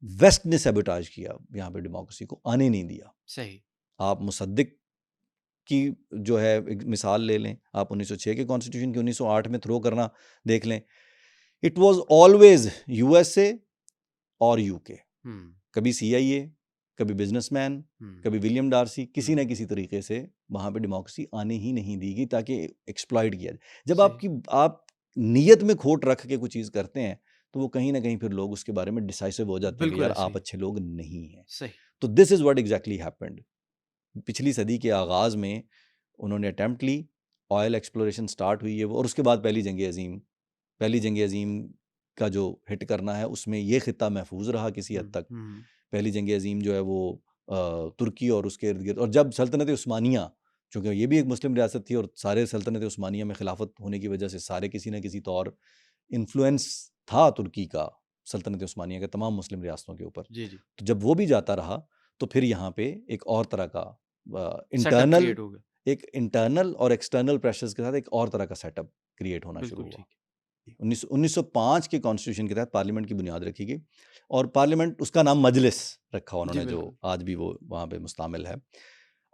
वेस्ट ने सैबोटाज किया, यहाँ पे डेमोक्रेसी को आने नहीं दिया। सही आप मुसद्दिक की जो है एक मिसाल ले लें, आप 1906 के कॉन्स्टिट्यूशन की 1908 में थ्रो करना देख लें। इट वाज ऑलवेज यूएसए और यूके, कभी सीआईए, कभी बिजनेसमैन, कभी विलियम डार्सी, किसी ना किसी तरीके से वहाँ पे डेमोक्रेसी आने ही नहीं दी गई ताकि एक्सप्लॉइट किया जाए। जब सही। आप नीयत में खोट रख के कोई चीज़ करते हैं तो वो कहीं ना कहीं फिर लोग उसके बारे में डिसाइसिव हो जाते हैं कि बिल्कुल यार ऐसे आप ही। अच्छे लोग नहीं हैं। सही। तो this is what exactly happened. पिछली सदी के आगाज़ में उन्होंने अटैम्प्ट ली, ऑयल एक्सप्लोरेशन स्टार्ट हुई है वो, और उसके बाद पहली जंग अजीम का जो हिट करना है उसमें ये खित्ता महफूज रहा किसी हद तक। पहली जंग अजीम जो है वो तुर्की और उसके इर्द गिर्द, और जब सल्तनत उस्मानिया, चूँकि ये भी एक मुस्लिम रियासत थी और सारे सल्तनत उस्मानिया में खिलाफत होने की वजह से सारे किसी न किसी तौर इन्फ्लुएंस था तुर्की का सल्तनत उस्मानिया के तमाम मुस्लिम रियासतों के ऊपर। जी जी। तो जब वो भी जाता रहा तो फिर यहाँ पे एक और तरह का सेटअप क्रिएट हो गया। एक इंटरनल और एक्सटर्नल प्रेशर्स के साथ एक और तरह का सेटअप क्रिएट होना शुरू बिल्कुल हुआ। ठीक। 1905 के कॉन्स्टिट्यूशन के तहत पार्लियामेंट की बुनियाद रखी गई, और पार्लियामेंट, उसका नाम मजलिस रखा उन्होंने, जो बिल्कुल। आज भी वो वहाँ पे मुस्तामिल है।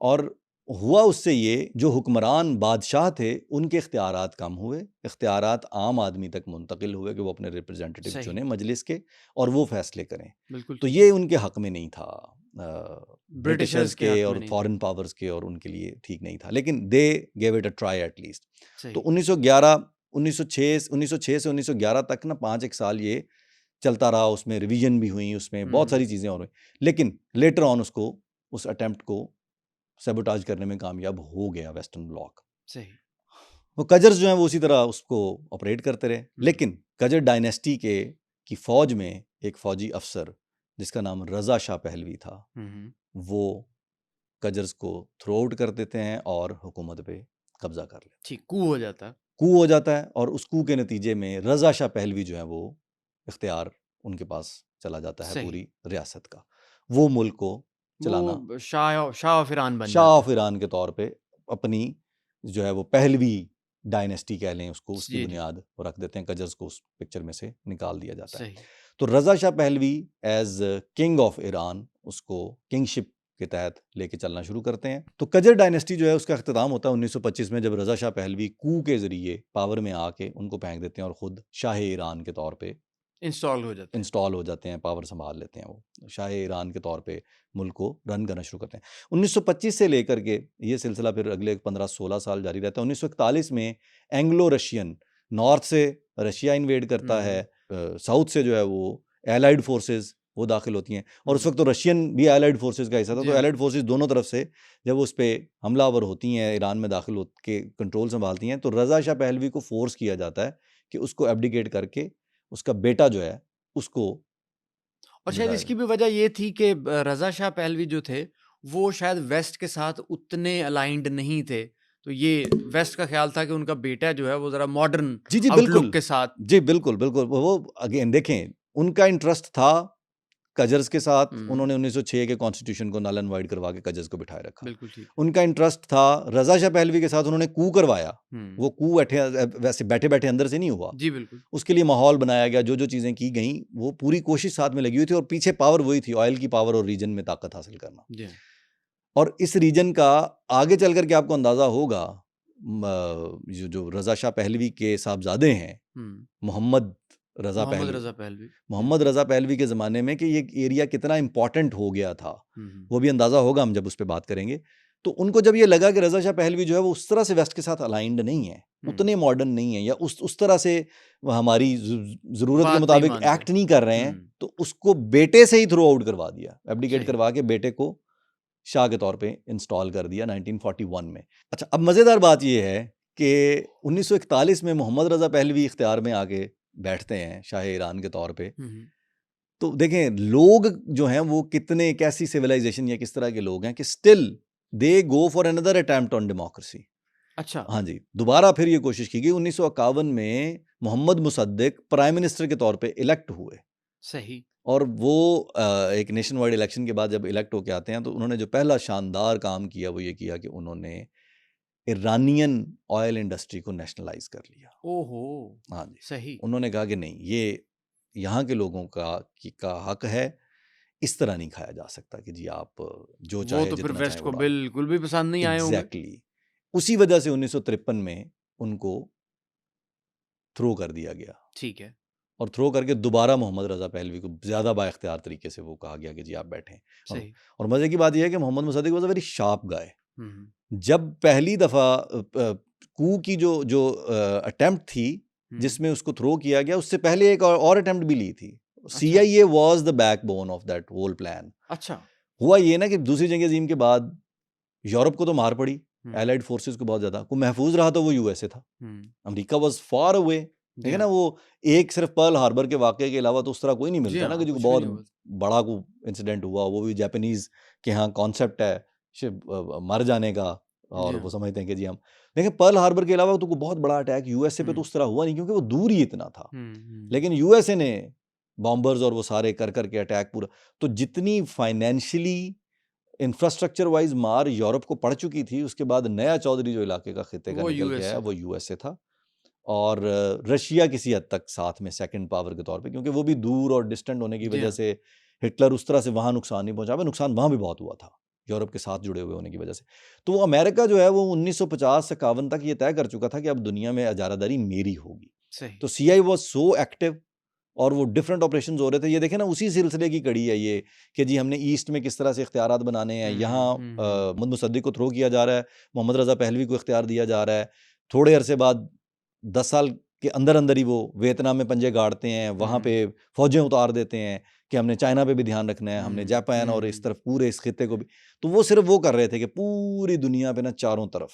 और हुआ उससे ये, जो हुक्मरान बादशाह थे उनके इख्तियारात कम हुए, इख्तियारात आम आदमी तक मुंतकिल हुए कि वो अपने रिप्रेजेंटेटिव सही। चुने मजलिस के और वो फैसले करें। बिल्कुल तो ठीक। ये उनके हक में नहीं था, ब्रिटिशर्स के हक के में और नहीं था। फॉरेन पावर्स के, और उनके लिए ठीक नहीं था, लेकिन they gave it a try at least. सही। तो 1906 से 1911 तक ना 5 साल ये चलता रहा, उसमें रिवीजन भी हुई, उसमें बहुत सारी चीज़ें और हुई, लेकिन लेटर ऑन उसको, उस अटेम्प्ट को सैबोटाज करने में कामयाब हो गया वेस्टर्न ब्लॉक। सही। वो कजर्स जो हैं वो उसी तरह उसको ऑपरेट करते रहे, लेकिन कजर डायनेस्टी की फौज में एक फौजी अफसर जिसका नाम रज़ा शाह पहलवी था, वो कजर्स को थ्रो आउट कर देते हैं और हुकूमत पे कब्जा कर लेते हैं। ठीक, कू हो जाता है। कू हो जाता है, और उस कू के नतीजे में रज़ा शाह पहलवी जो है वो इख्तियार उनके पास चला जाता है सही। पूरी रियासत का। वो मुल्क को चलाना, वो शाह ऑफ ईरान बन शाह जाते ऑफ ईरान के तौर पे अपनी जो है वो पहलवी डायनेस्टी कह लें उसको, उसकी जी। बुनियाद वो रख देते हैं। कजर्स को उस पिक्चर में से निकाल दिया जाता है। सही। तो Reza Shah Pahlavi as king of Iran उसको किंगशिप के तहत लेके चलना शुरू करते हैं। तो कजर डायनेस्टी जो है उसका अख्तिताम होता है 1925 में, जब रज़ा शाह पहलवी कू के ज़रिए पावर में आके उनको फेंक देते हैं और ख़ुद शाह ईरान के तौर पे इंस्टॉल हो जाते हैं, पावर संभाल लेते हैं। वो शाह ईरान के तौर पे मुल्क को रन करना शुरू करते हैं। 1925 से लेकर के ये सिलसिला फिर अगले 15-16 साल जारी रहता है। 1941 में एंग्लो रशियन, नॉर्थ से रशिया इन्वेड करता है, साउथ से जो है वो एलाइड फोर्सेस वो दाखिल होती हैं, और उस वक्त तो रशियन भी एलाइड फोर्सेस का हिस्सा था। तो एलाइड फोर्सेस दोनों तरफ से जब उस पर हमलावर होती हैं, ईरान में दाखिल हो के कंट्रोल संभालती हैं, तो रज़ा शाह पहलवी को फोर्स किया जाता है कि उसको एब्डिकेट करके उसका बेटा जो है उसको, और शायद इसकी भी वजह ये थी कि रज़ा शाह पहलवी जो थे वो शायद वेस्ट के साथ उतने अलाइंड नहीं थे, तो ये वेस्ट का ख्याल था कि उनका बेटा जो है वो जरा मॉडर्न जी आउटलुक के साथ। जी बिल्कुल वो अगेन देखें, उनका इंटरेस्ट था कजर्स के साथ। उन्होंने 1906 के कॉन्स्टिट्यूशन को नल एंड वाइड करवा के कजर्स को बिठाए रखा। बिल्कुल ठीक। उनका इंटरेस्ट था रज़ा शाह पहलवी के साथ, उन्होंने कू करवाया। वो कू वैसे बैठे बैठे अंदर से नहीं हुआ, जी बिल्कुल। उसके लिए माहौल बनाया गया, जो चीज़ें की गई वो पूरी कोशिश साथ में लगी हुई थी, और पीछे पावर वही थी, ऑयल की पावर और रीजन में ताकत हासिल करना। जी। और इस रीजन का आगे चल करके आपको अंदाज़ा होगा, जो रज़ा शाह पहलवी के साहबजादे हैं, मोहम्मद रज़ा पहलवी के ज़माने में, कि ये एरिया कितना इंपॉर्टेंट हो गया था, वो भी अंदाज़ा होगा हम जब उस पर बात करेंगे। तो उनको जब ये लगा कि रज़ा शाह पहलवी जो है वो उस तरह से वेस्ट के साथ अलाइंड नहीं है, उतने मॉडर्न नहीं है, या उस तरह से हमारी ज़रूरत के मुताबिक एक्ट नहीं कर रहे हैं, तो उसको बेटे से ही थ्रो आउट करवा दिया, एब्डिकेट करवा के बेटे को शाह के तौर पे इंस्टॉल कर दिया 1941 में। अच्छा, अब मज़ेदार बात ये है कि 1941 में मोहम्मद रज़ा पहलवी इख्तियार में आके बैठते हैं शाह ईरान के तौर पे। तो देखें लोग जो हैं वो कितने, कैसी सिविलाइजेशन या किस तरह के लोग हैं कि still they go for another attempt on democracy. अच्छा। हाँ जी, दोबारा फिर ये कोशिश की गई। 1951 में मोहम्मद मुसद्दिक प्राइम मिनिस्टर के तौर पे इलेक्ट हुए। सही। और वो एक नेशन वाइड इलेक्शन के बाद जब इलेक्ट होके आते हैं, तो उन्होंने जो पहला शानदार काम किया वो ये किया कि उन्होंने इरानियन ऑयल इंडस्ट्री को नेशनलाइज कर लिया। ओहो, हाँ जी, सही। उन्होंने कहा कि नहीं, ये यहाँ के लोगों का हक है, इस तरह नहीं खाया जा सकता कि जी आप जो वो चाहे तो फिर जितना वेस्ट चाहे को उड़ा। बिल्कुल भी पसंद नहीं आए होंगे। एग्जैक्टली, उसी वजह से 1953 में उनको थ्रो कर दिया गया, ठीक है। और थ्रो करके दोबारा मोहम्मद रज़ा पहलवी को ज़्यादा बाइख्तियार तरीके से वो कहा गया कि जी आप बैठें। सही। और मज़े की बात यह है कि Mohammad Mosaddegh was a very sharp guy. Hmm, जब पहली दफ़ा कू की जो जो अटेम्प्ट थी जिसमें उसको थ्रो किया गया, उससे पहले एक और अटेम्प्ट भी ली थी। CIA was the backbone of that whole plan. अच्छा। हुआ ये ना कि दूसरी जंग अजीम के बाद यूरोप को तो मार पड़ी, एलाइड फोर्सेस को बहुत ज़्यादा, को महफूज रहा तो वो USA था। America was far away. ठीक है ना, वो एक सिर्फ पर्ल हार्बर के वाक़े के अलावा तो उस तरह कोई नहीं मिलता ना कि जो बहुत बड़ा को इंसिडेंट हुआ, वो भी जापानीज के यहाँ कॉन्सेप्ट है मर जाने का, और वो समझते हैं कि जी हम, लेकिन पर्ल हार्बर के अलावा तो कोई बहुत बड़ा अटैक USA पे तो उस तरह हुआ नहीं, क्योंकि वो दूर ही इतना था। लेकिन USA ने बॉम्बर्स और वो सारे कर करके अटैक पूरा, तो जितनी फाइनेंशियली इंफ्रास्ट्रक्चर वाइज मार यूरोप को पड़ चुकी थी, उसके बाद नया चौधरी जो इलाके का खिते का निकल के आया वो USA था, और रशिया किसी हद तक साथ में सेकंड पावर के तौर पे, क्योंकि वो भी दूर और डिस्टेंट होने की वजह से हिटलर उस तरह से वहाँ नुकसान नहीं पहुंचा, नुकसान वहाँ भी बहुत हुआ था यूरोप के साथ जुड़े हुए होने की वजह से। तो वो अमेरिका जो है वो 1950 से 51 तक ये तय कर चुका था कि अब दुनिया में इजारादारी मेरी होगी। तो CIA वाज सो एक्टिव, और वो डिफरेंट ऑपरेशंस हो रहे थे। ये देखें ना, उसी सिलसिले की कड़ी है ये कि जी हमने ईस्ट में किस तरह से इख्तियारात बनाने हैं। यहाँ मोहम्मद मुसद्दिक को थ्रो किया जा रहा है, मोहम्मद रज़ा पहलवी को इख्तियार दिया जा रहा है। थोड़े अरसे बाद 10 साल के अंदर अंदर ही वो वियतनाम में पंजे गाड़ते हैं, वहाँ पे फौजें उतार देते हैं कि हमने चाइना पे भी ध्यान रखना है, हमने जापान और इस तरफ पूरे इस खिते को भी। तो वो सिर्फ वो कर रहे थे कि पूरी दुनिया पे ना चारों तरफ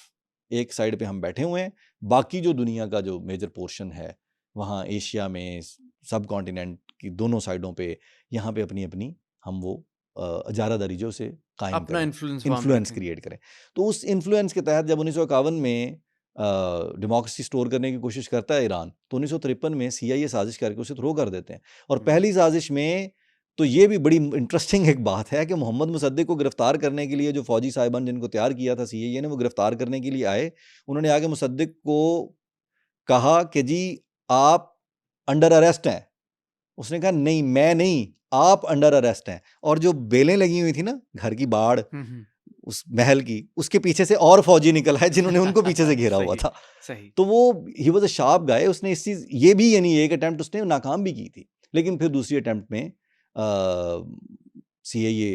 एक साइड पे हम बैठे हुए हैं, बाकी जो दुनिया का जो मेजर पोर्शन है वहाँ एशिया में सब कॉन्टिनेंट की दोनों साइडों पे, यहाँ पे अपनी अपनी हम वो इजारादारी जो से कायम अपना करें, इन्फ्लुएंस क्रिएट करें। तो उस इन्फ्लुएंस के तहत जब 1951 में डेमोक्रेसी स्टोर करने की कोशिश करता है ईरान, तो 1953 में CIA साजिश करके उसे थ्रो कर देते हैं। और पहली साजिश में तो ये भी बड़ी इंटरेस्टिंग एक बात है कि मोहम्मद मुसद्दिक को गिरफ्तार करने के लिए जो फौजी साहिबान जिनको तैयार किया था CIA ने, वो गिरफ्तार करने के लिए आए। उन्होंने आगे मुसद्दिक को कहा कि जी आप अंडर अरेस्ट हैं। उसने कहा नहीं, मैं नहीं, आप अंडर अरेस्ट हैं। और जो बेलें लगी हुई थी ना घर की बाड़ उस महल की, उसके पीछे से और फौजी निकल आए जिन्होंने उनको पीछे से घेरा हुआ था। तो वो ही वाज अ शार्प गाय। उसने इस चीज ये भी यानी एक अटेम्प्ट उसने नाकाम भी की थी, लेकिन फिर दूसरी अटेम्प्ट में CIA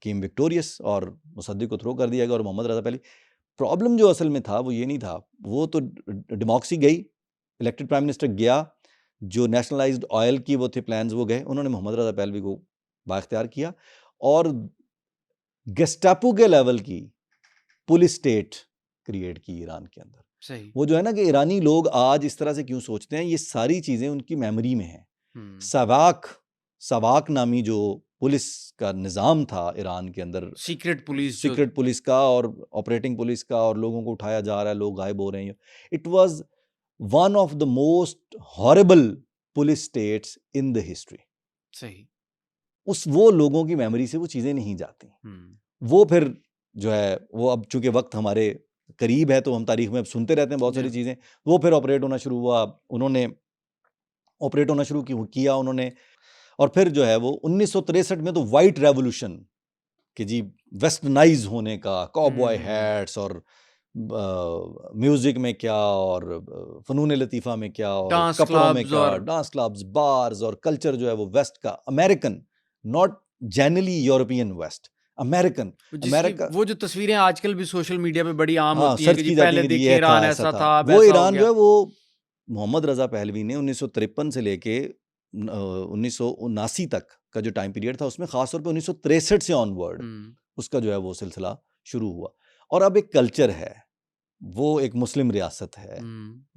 केम विक्टोरियस और मुसद्दिक को थ्रो कर दिया गया और मोहम्मद रज़ा पहलवी। प्रॉब्लम जो असल में था वो ये नहीं था, वो तो डेमोक्रेसी गई, इलेक्टेड प्राइम मिनिस्टर गया, जो नेशनलाइज्ड ऑयल की वो थे प्लान्स वो गए, उन्होंने मोहम्मद रज़ा पहलवी को बाइख्तियार किया और गेस्टापो के लेवल की पुलिस स्टेट क्रिएट की ईरान के अंदर। सही। वो जो है ना कि ईरानी लोग आज इस तरह से क्यों सोचते हैं, ये सारी चीजें उनकी मेमोरी में हैं। सवाक नामी जो पुलिस का निज़ाम था ईरान के अंदर, सीक्रेट पुलिस का और ऑपरेटिंग पुलिस का, और लोगों को उठाया जा रहा है, लोग गायब हो रहे हैं, it was one of the most horrible police states in the history. सही। वो लोगों की मेमोरी से वो चीजें नहीं जाती। वो फिर जो है वो अब चूंकि वक्त हमारे करीब है तो हम तारीख में अब सुनते रहते हैं बहुत सारी चीजें, वो फिर ऑपरेट होना शुरू हुआ, उन्होंने ऑपरेट होना शुरू किया उन्होंने। और फिर जो है वो 1963 में तो वाइट रेवोल्यूशन कि जी वेस्टर्नाइज होने का, कॉबॉय हैट्स और म्यूजिक में क्या और फनून लतीफ़ा में क्या और कपड़ों में क्या, डांस क्लब्स, बार्स और कल्चर जो है वो वेस्ट का, American, not generally European west, American. America वो जो तस्वीरें आजकल भी सोशल मीडिया पे बड़ी आम होती हैं कि पहले देखिए ईरान ऐसा था, वो ईरान जो है वो मोहम्मद रज़ा पहलवी ने 1953 से लेके 1979 तक का जो टाइम पीरियड था उसमें खासतौर पे 1963 से ऑनवर्ड उसका जो है वो सिलसिला शुरू हुआ। और अब एक कल्चर है, वो एक मुस्लिम रियासत है,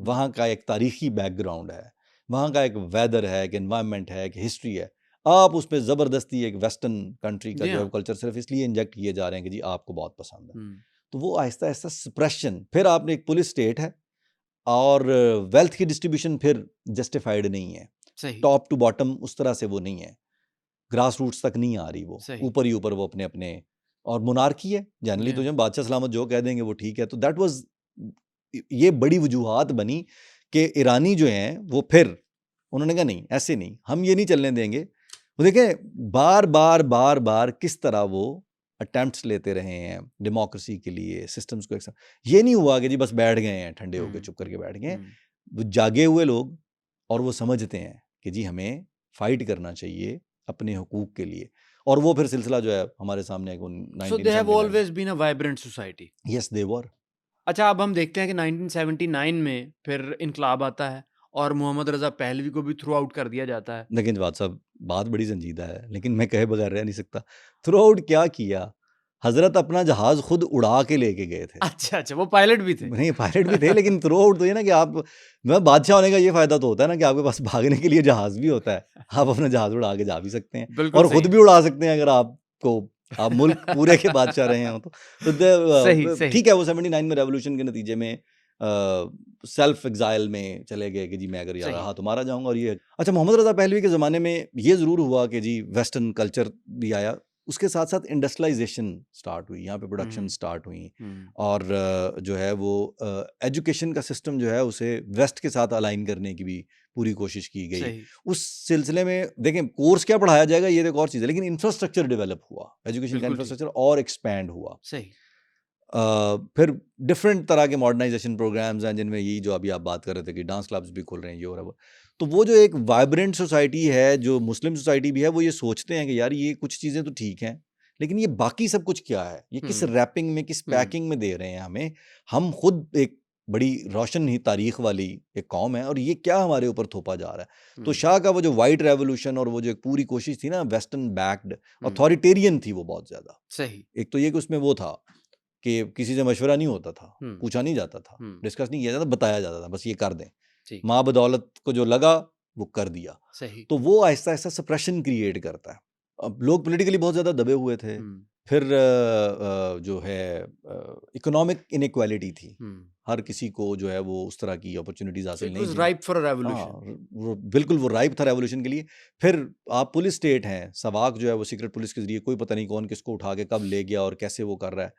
वहाँ का एक तारीखी बैकग्राउंड है, वहाँ का एक वेदर है, एक एनवायरनमेंट है, एक हिस्ट्री है। आप उस पर ज़बरदस्ती एक वेस्टर्न कंट्री का जो है कल्चर सिर्फ इसलिए इंजेक्ट किए जा रहे हैं कि जी आपको बहुत पसंद है, तो वो आहिस्ता आहिस्ता सप्रेशन। फिर आपने एक पुलिस स्टेट है और वेल्थ की डिस्ट्रीब्यूशन फिर जस्टिफाइड नहीं है, टॉप टू बॉटम उस तरह से वो नहीं है, ग्रास रूट्स तक नहीं आ रही, वो ऊपर ही ऊपर वो अपने अपने और मोनार्की है जनरली, तो Yeah. जब बादशाह सलामत जो कह देंगे वो ठीक है। तो दैट वाज, ये बड़ी वजूहात बनी कि ईरानी जो हैं वो फिर उन्होंने कहा नहीं, ऐसे नहीं, हम ये नहीं चलने देंगे। वो देखें बार बार बार बार किस तरह वो अटेम्प्ट्स लेते रहे हैं डेमोक्रेसी के लिए, सिस्टम्स को एक, ये नहीं हुआ कि जी बस बैठ गए हैं ठंडे होकर चुप करके बैठ गए हैं। वो जागे हुए लोग और वो समझते हैं कि जी हमें फाइट करना चाहिए अपने हुकूक के लिए, और वो फिर सिलसिला जो है हमारे सामने So they have always been a vibrant society. Yes they were. अच्छा, अब हम देखते हैं कि 1979 में फिर इनकलाब आता है और मोहम्मद रज़ा पहलवी को भी थ्रू आउट कर दिया जाता है। लेकिन जवाद साहब बात बड़ी संजीदा है, लेकिन मैं कहे बगैर रह नहीं सकता। थ्रू आउट क्या किया, हजरत अपना जहाज खुद उड़ा के लेके गए थे। अच्छा, वो पायलट भी थे। नहीं पायलट भी थे, लेकिन थ्रू आउट तो ये ना कि आप, मैं बादशाह होने का ये फायदा तो होता है ना कि आपके पास भागने के लिए जहाज भी होता है, आप अपना जहाज उड़ा के जा भी सकते हैं बिल्कुल और खुद सही। भी उड़ा सकते हैं अगर आपको, आप मुल्क पूरे के बादशाह रहे हो तो सही, सही। ठीक है। वो 79 में रेवोल्यूशन के नतीजे में सेल्फ एग्जाइल में चले गए कि जी मैं अगर यहाँ सही। रहा तो मारा जाऊंगा, और ये अच्छा मोहम्मद रजा पहलवी के ज़माने में ये ज़रूर हुआ कि जी वेस्टर्न कल्चर भी आया, उसके साथ साथ इंडस्ट्रियलाइजेशन स्टार्ट हुई, यहाँ पे प्रोडक्शन स्टार्ट हुई, और जो है वो एजुकेशन का सिस्टम जो है उसे वेस्ट के साथ अलाइन करने की भी पूरी कोशिश की गई। सही। उस सिलसिले में देखें कोर्स क्या पढ़ाया जाएगा ये तो एक और चीज़ है, लेकिन इंफ्रास्ट्रक्चर डेवलप हुआ, एजुकेशन का बिल्कुल ठीक। इंफ्रास्ट्रक्चर और एक्सपैंड हुआ। सही। फिर डिफरेंट तरह के मॉडर्नाइजेशन प्रोग्राम्स हैं जिनमें यही जो अभी आप बात कर रहे थे कि डांस क्लब्स भी खुल रहे हैं ये और वो। तो वो जो एक वाइब्रेंट सोसाइटी है, जो मुस्लिम सोसाइटी भी है, वो ये सोचते हैं कि यार ये कुछ चीज़ें तो ठीक हैं, लेकिन ये बाकी सब कुछ क्या है, ये किस रैपिंग में, किस पैकिंग में दे रहे हैं हमें, हम खुद एक बड़ी रोशन ही तारीख वाली एक कौम है और ये क्या हमारे ऊपर थोपा जा रहा है। तो शाह का वो जो वाइट रेवोल्यूशन और वो जो एक पूरी कोशिश थी ना वेस्टर्न बैक्ड, अथॉरिटेरियन थी वो बहुत ज़्यादा। सही। एक तो ये कि उसमें वो था कि किसी से मशवरा नहीं होता था, पूछा नहीं जाता था, डिस्कस नहीं किया जाता, बताया जाता था, बस ये कर दें, माँ बदौलत को जो लगा वो कर दिया। सही। तो वो आहिस्ता आहिस्ता सप्रेशन क्रिएट करता है। अब लोग पॉलिटिकली बहुत ज़्यादा दबे हुए थे, फिर जो है इकोनॉमिक इनइक्वालिटी थी, हर किसी को जो है वो उस तरह की अपॉर्चुनिटीज हासिल नहीं थी। Ripe for revolution. बिल्कुल वो राइप था रेवोल्यूशन के लिए। फिर आप पुलिस स्टेट हैं, सवाक जो है वो सीक्रेट पुलिस के जरिए कोई पता नहीं कौन किसको उठा के कब ले गया और कैसे वो कर रहा है,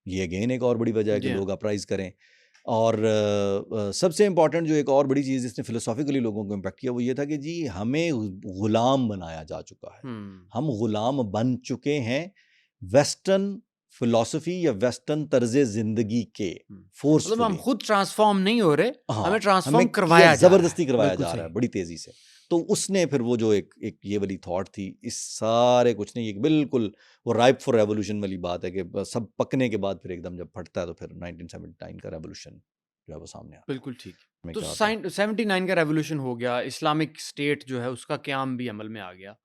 ये अगेन एक और बड़ी वजह है कि लोग अपराइज करें। और सबसे इम्पॉर्टेंट जो एक और बड़ी चीज़ जिसने फिलोसॉफिकली लोगों को इम्पैक्ट किया वो ये था कि जी हमें गुलाम बनाया जा चुका है, हम गुलाम बन चुके हैं वेस्टर्न फिलॉसफी या वेस्टर्न तर्ज जिंदगी के फोर्स। मतलब हम खुद ट्रांसफॉर्म नहीं हो रहे, हमें ट्रांसफॉर्म हमें करवाया जबरदस्ती करवाया जा रहा है बड़ी तेजी से। तो उसने फिर वो जो एक ये वाली थॉट थी, इस सारे कुछ नहीं, ये बिल्कुल वो राइप फॉर रेवोल्यूशन वाली बात है कि सब पकने के बाद फिर एकदम जब फटता है तो फिर 1979 का रेवोल्यूशन जो है वो सामने आता है। बिल्कुल ठीक। तो 79 का रेवोल्यूशन हो गया, इस्लामिक स्टेट जो है उसका क़याम भी अमल में आ गया।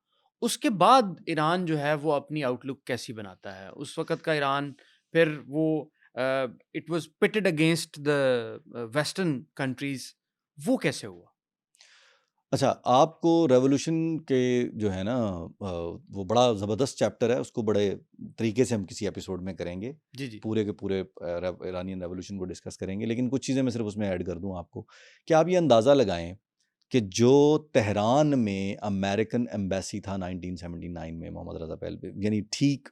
उसके बाद ईरान जो है वो अपनी आउटलुक कैसी बनाता है? उस वक़्त का ईरान फिर वो it was pitted against the western countries, वो कैसे हुआ? अच्छा, आपको रेवोल्यूशन के जो है ना वो बड़ा ज़बरदस्त चैप्टर है, उसको बड़े तरीके से हम किसी एपिसोड में करेंगे। जी, जी। पूरे के पूरे ईरानियन रेवोल्यूशन को डिस्कस करेंगे, लेकिन कुछ चीज़ें मैं सिर्फ उसमें ऐड कर दूं आपको कि आप ये अंदाज़ा लगाएं कि जो तेहरान में अमेरिकन एम्बेसी था 1979 में मोहम्मद रज़ा पहलवी, यानी ठीक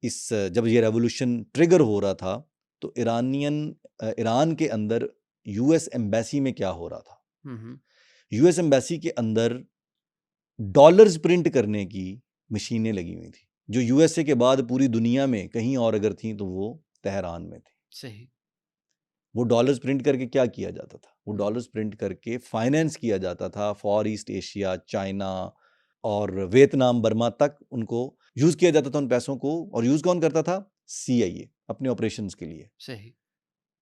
इस जब ये रेवोल्यूशन ट्रिगर हो रहा था तो ईरान के अंदर यूएस एम्बेसी में क्या हो रहा था। यूएस एम्बेसी के अंदर डॉलर्स प्रिंट करने की मशीनें लगी हुई थी, जो यूएसए के बाद पूरी दुनिया में कहीं और अगर थी तो वो तेहरान में थी। सही। वो डॉलर्स प्रिंट करके क्या किया जाता था, वो डॉलर्स प्रिंट करके फाइनेंस किया जाता था फॉर ईस्ट एशिया, चाइना और वियतनाम, बर्मा तक उनको यूज किया जाता था उन पैसों को। और यूज कौन करता था? CIA अपने ऑपरेशंस के लिए। सही।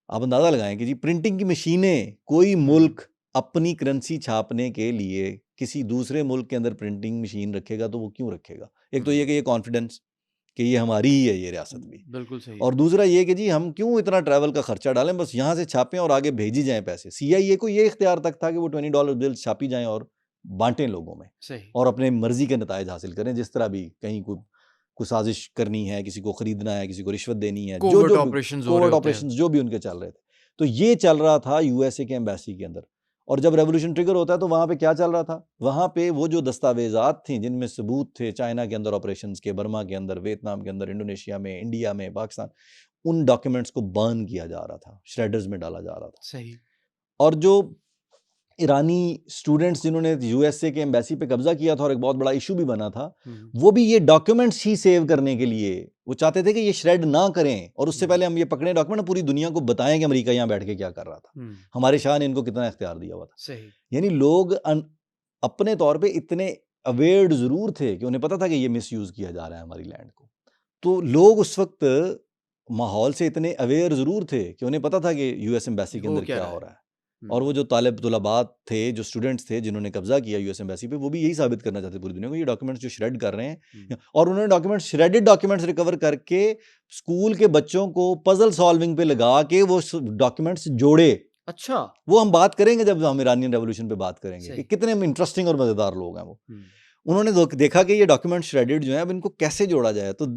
आप अंदाजा लगाएं कि जी प्रिंटिंग की मशीनें, कोई मुल्क अपनी करेंसी छापने के लिए किसी दूसरे मुल्क के अंदर प्रिंटिंग मशीन रखेगा तो वो क्यों रखेगा? एक तो ये कि ये कॉन्फिडेंस कि ये हमारी ही है ये रियासत भी, बिल्कुल सही। और दूसरा ये कि जी हम क्यों इतना ट्रैवल का खर्चा डालें, बस यहाँ से छापें और आगे भेजी जाएं पैसे। CIA को ये इख्तियार तक था कि वो $20 बिल्स छापी जाएं और बांटें लोगों में, सही। और अपने मर्जी के नताइज हासिल करें। जिस तरह भी कहीं कोई साजिश करनी है, किसी को खरीदना है, किसी को रिश्वत देनी है, कोवर्ट ऑपरेशंस जो भी उनके चल रहे थे, तो ये चल रहा था यूएसए के एम्बेसी के अंदर। और जब रेवोल्यूशन ट्रिगर होता है तो वहाँ पे क्या चल रहा था, वहाँ पे वो जो दस्तावेजात थी जिनमें सबूत थे चाइना के अंदर ऑपरेशंस के, बर्मा के अंदर, वियतनाम के अंदर, इंडोनेशिया में, इंडिया में, पाकिस्तान, उन डॉक्यूमेंट्स को बर्न किया जा रहा था, श्रेडर्स में डाला जा रहा था। सही। और जो ईरानी स्टूडेंट्स जिन्होंने यूएसए के एम्बेसी पे कब्जा किया था और एक बहुत बड़ा इशू भी बना था, वो भी ये डॉक्यूमेंट्स ही सेव करने के लिए वो चाहते थे कि ये श्रेड ना करें, और उससे पहले हम ये पकड़े डॉक्यूमेंट पूरी दुनिया को बताएं कि अमेरिका यहाँ बैठ के क्या कर रहा था, हमारे शाह ने इनको कितना इख्तियार दिया हुआ था। सही। यानी लोग अपने तौर पे इतने अवेयर्ड जरूर थे कि उन्हें पता था कि ये मिसयूज किया जा रहा है हमारी लैंड को। तो लोग उस वक्त माहौल से इतने अवेयर जरूर थे कि उन्हें पता था कि यूएस एम्बेसी के अंदर क्या हो रहा है। और वो जो तालिब तुलबात थे, जो स्टूडेंट्स थे जिन्होंने कब्जा किया यूएस एम्बेसी पे, वो भी यही साबित करना चाहते पूरी दुनिया को ये डॉक्यूमेंट्स जो श्रेड कर रहे हैं, और उन्होंने डॉक्यूमेंट्स, श्रेडेड डॉक्यूमेंट्स रिकवर करके स्कूल के बच्चों को पजल सॉल्विंग पे लगा के वो डॉक्यूमेंट्स जोड़े। अच्छा, वो हम बात करेंगे जब हम ईरानियन रेवोल्यूशन पे बात करेंगे सही। कि कितने इंटरेस्टिंग और मजेदार लोग हैं वो। उन्होंने देखा कि ये डॉक्यूमेंट श्रेडेड जो है अब इनको कैसे जोड़ा जाए, तो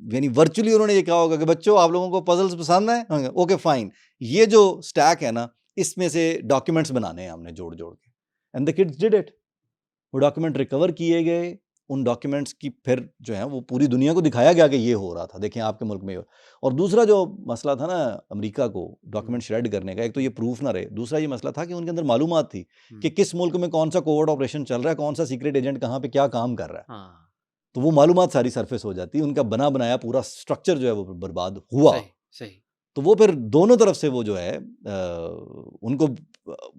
यानी वर्चुअली उन्होंने ये कहा होगा कि बच्चों आप लोगों को पजल्स पसंद है, ओके फाइन, ये जो स्टैक है ना इसमें से डॉक्यूमेंट्स बनाने हैं हमने जोड़ जोड़ के, and the kids did it. वो डॉक्यूमेंट रिकवर किए गए, उन डॉक्यूमेंट्स की फिर जो है वो पूरी दुनिया को दिखाया गया कि ये हो रहा था, देखें आपके मुल्क में। और दूसरा जो मसला था ना अमेरिका को डॉक्यूमेंट श्रेड करने का, एक तो ये प्रूफ ना रहे, दूसरा ये मसला था कि उनके अंदर मालूमात थी कि किस मुल्क में कौन सा कोवर्ट ऑपरेशन चल रहा है, कौन सा सीक्रेट एजेंट कहाँ पे क्या काम कर रहा है। तो वो मालूमात सारी सरफेस हो जाती, उनका बना बनाया पूरा स्ट्रक्चर जो है वो बर्बाद हुआ। सही। तो वो फिर दोनों तरफ से वो जो है उनको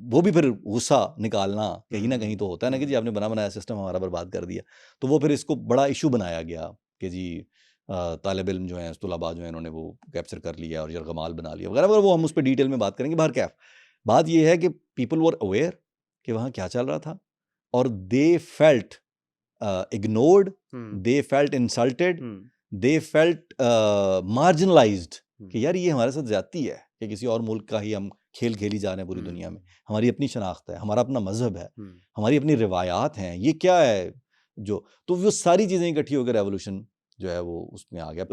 वो भी फिर गुस्सा निकालना कहीं ना कहीं तो होता है ना कि जी आपने बना बनाया सिस्टम हमारा बर्बाद कर दिया। तो वो फिर इसको बड़ा इशू बनाया गया कि जी तालिब इल्म जो हैं, तुलबा जो हैं, इन्होंने वो कैप्चर कर लिया और यरगमाल बना लिया वगैरह वगैरह। वो हम उस पर डिटेल में बात करेंगे। बाहर क्या बात ये है कि पीपल वर अवेयर कि वहाँ क्या चल रहा था, और they felt ignored, they felt insulted, they felt marginalised कि यार ये हमारे साथ ज्यादती है कि किसी और मुल्क का ही हम खेल खेली जा रहे हैं पूरी दुनिया में। हमारी अपनी शनाख्त है, हमारा अपना मजहब है, हमारी अपनी रिवायात हैं, ये क्या है जो। तो वो सारी चीज़ें इकट्ठी होकर रेवोल्यूशन जो है वो उसमें आ गया।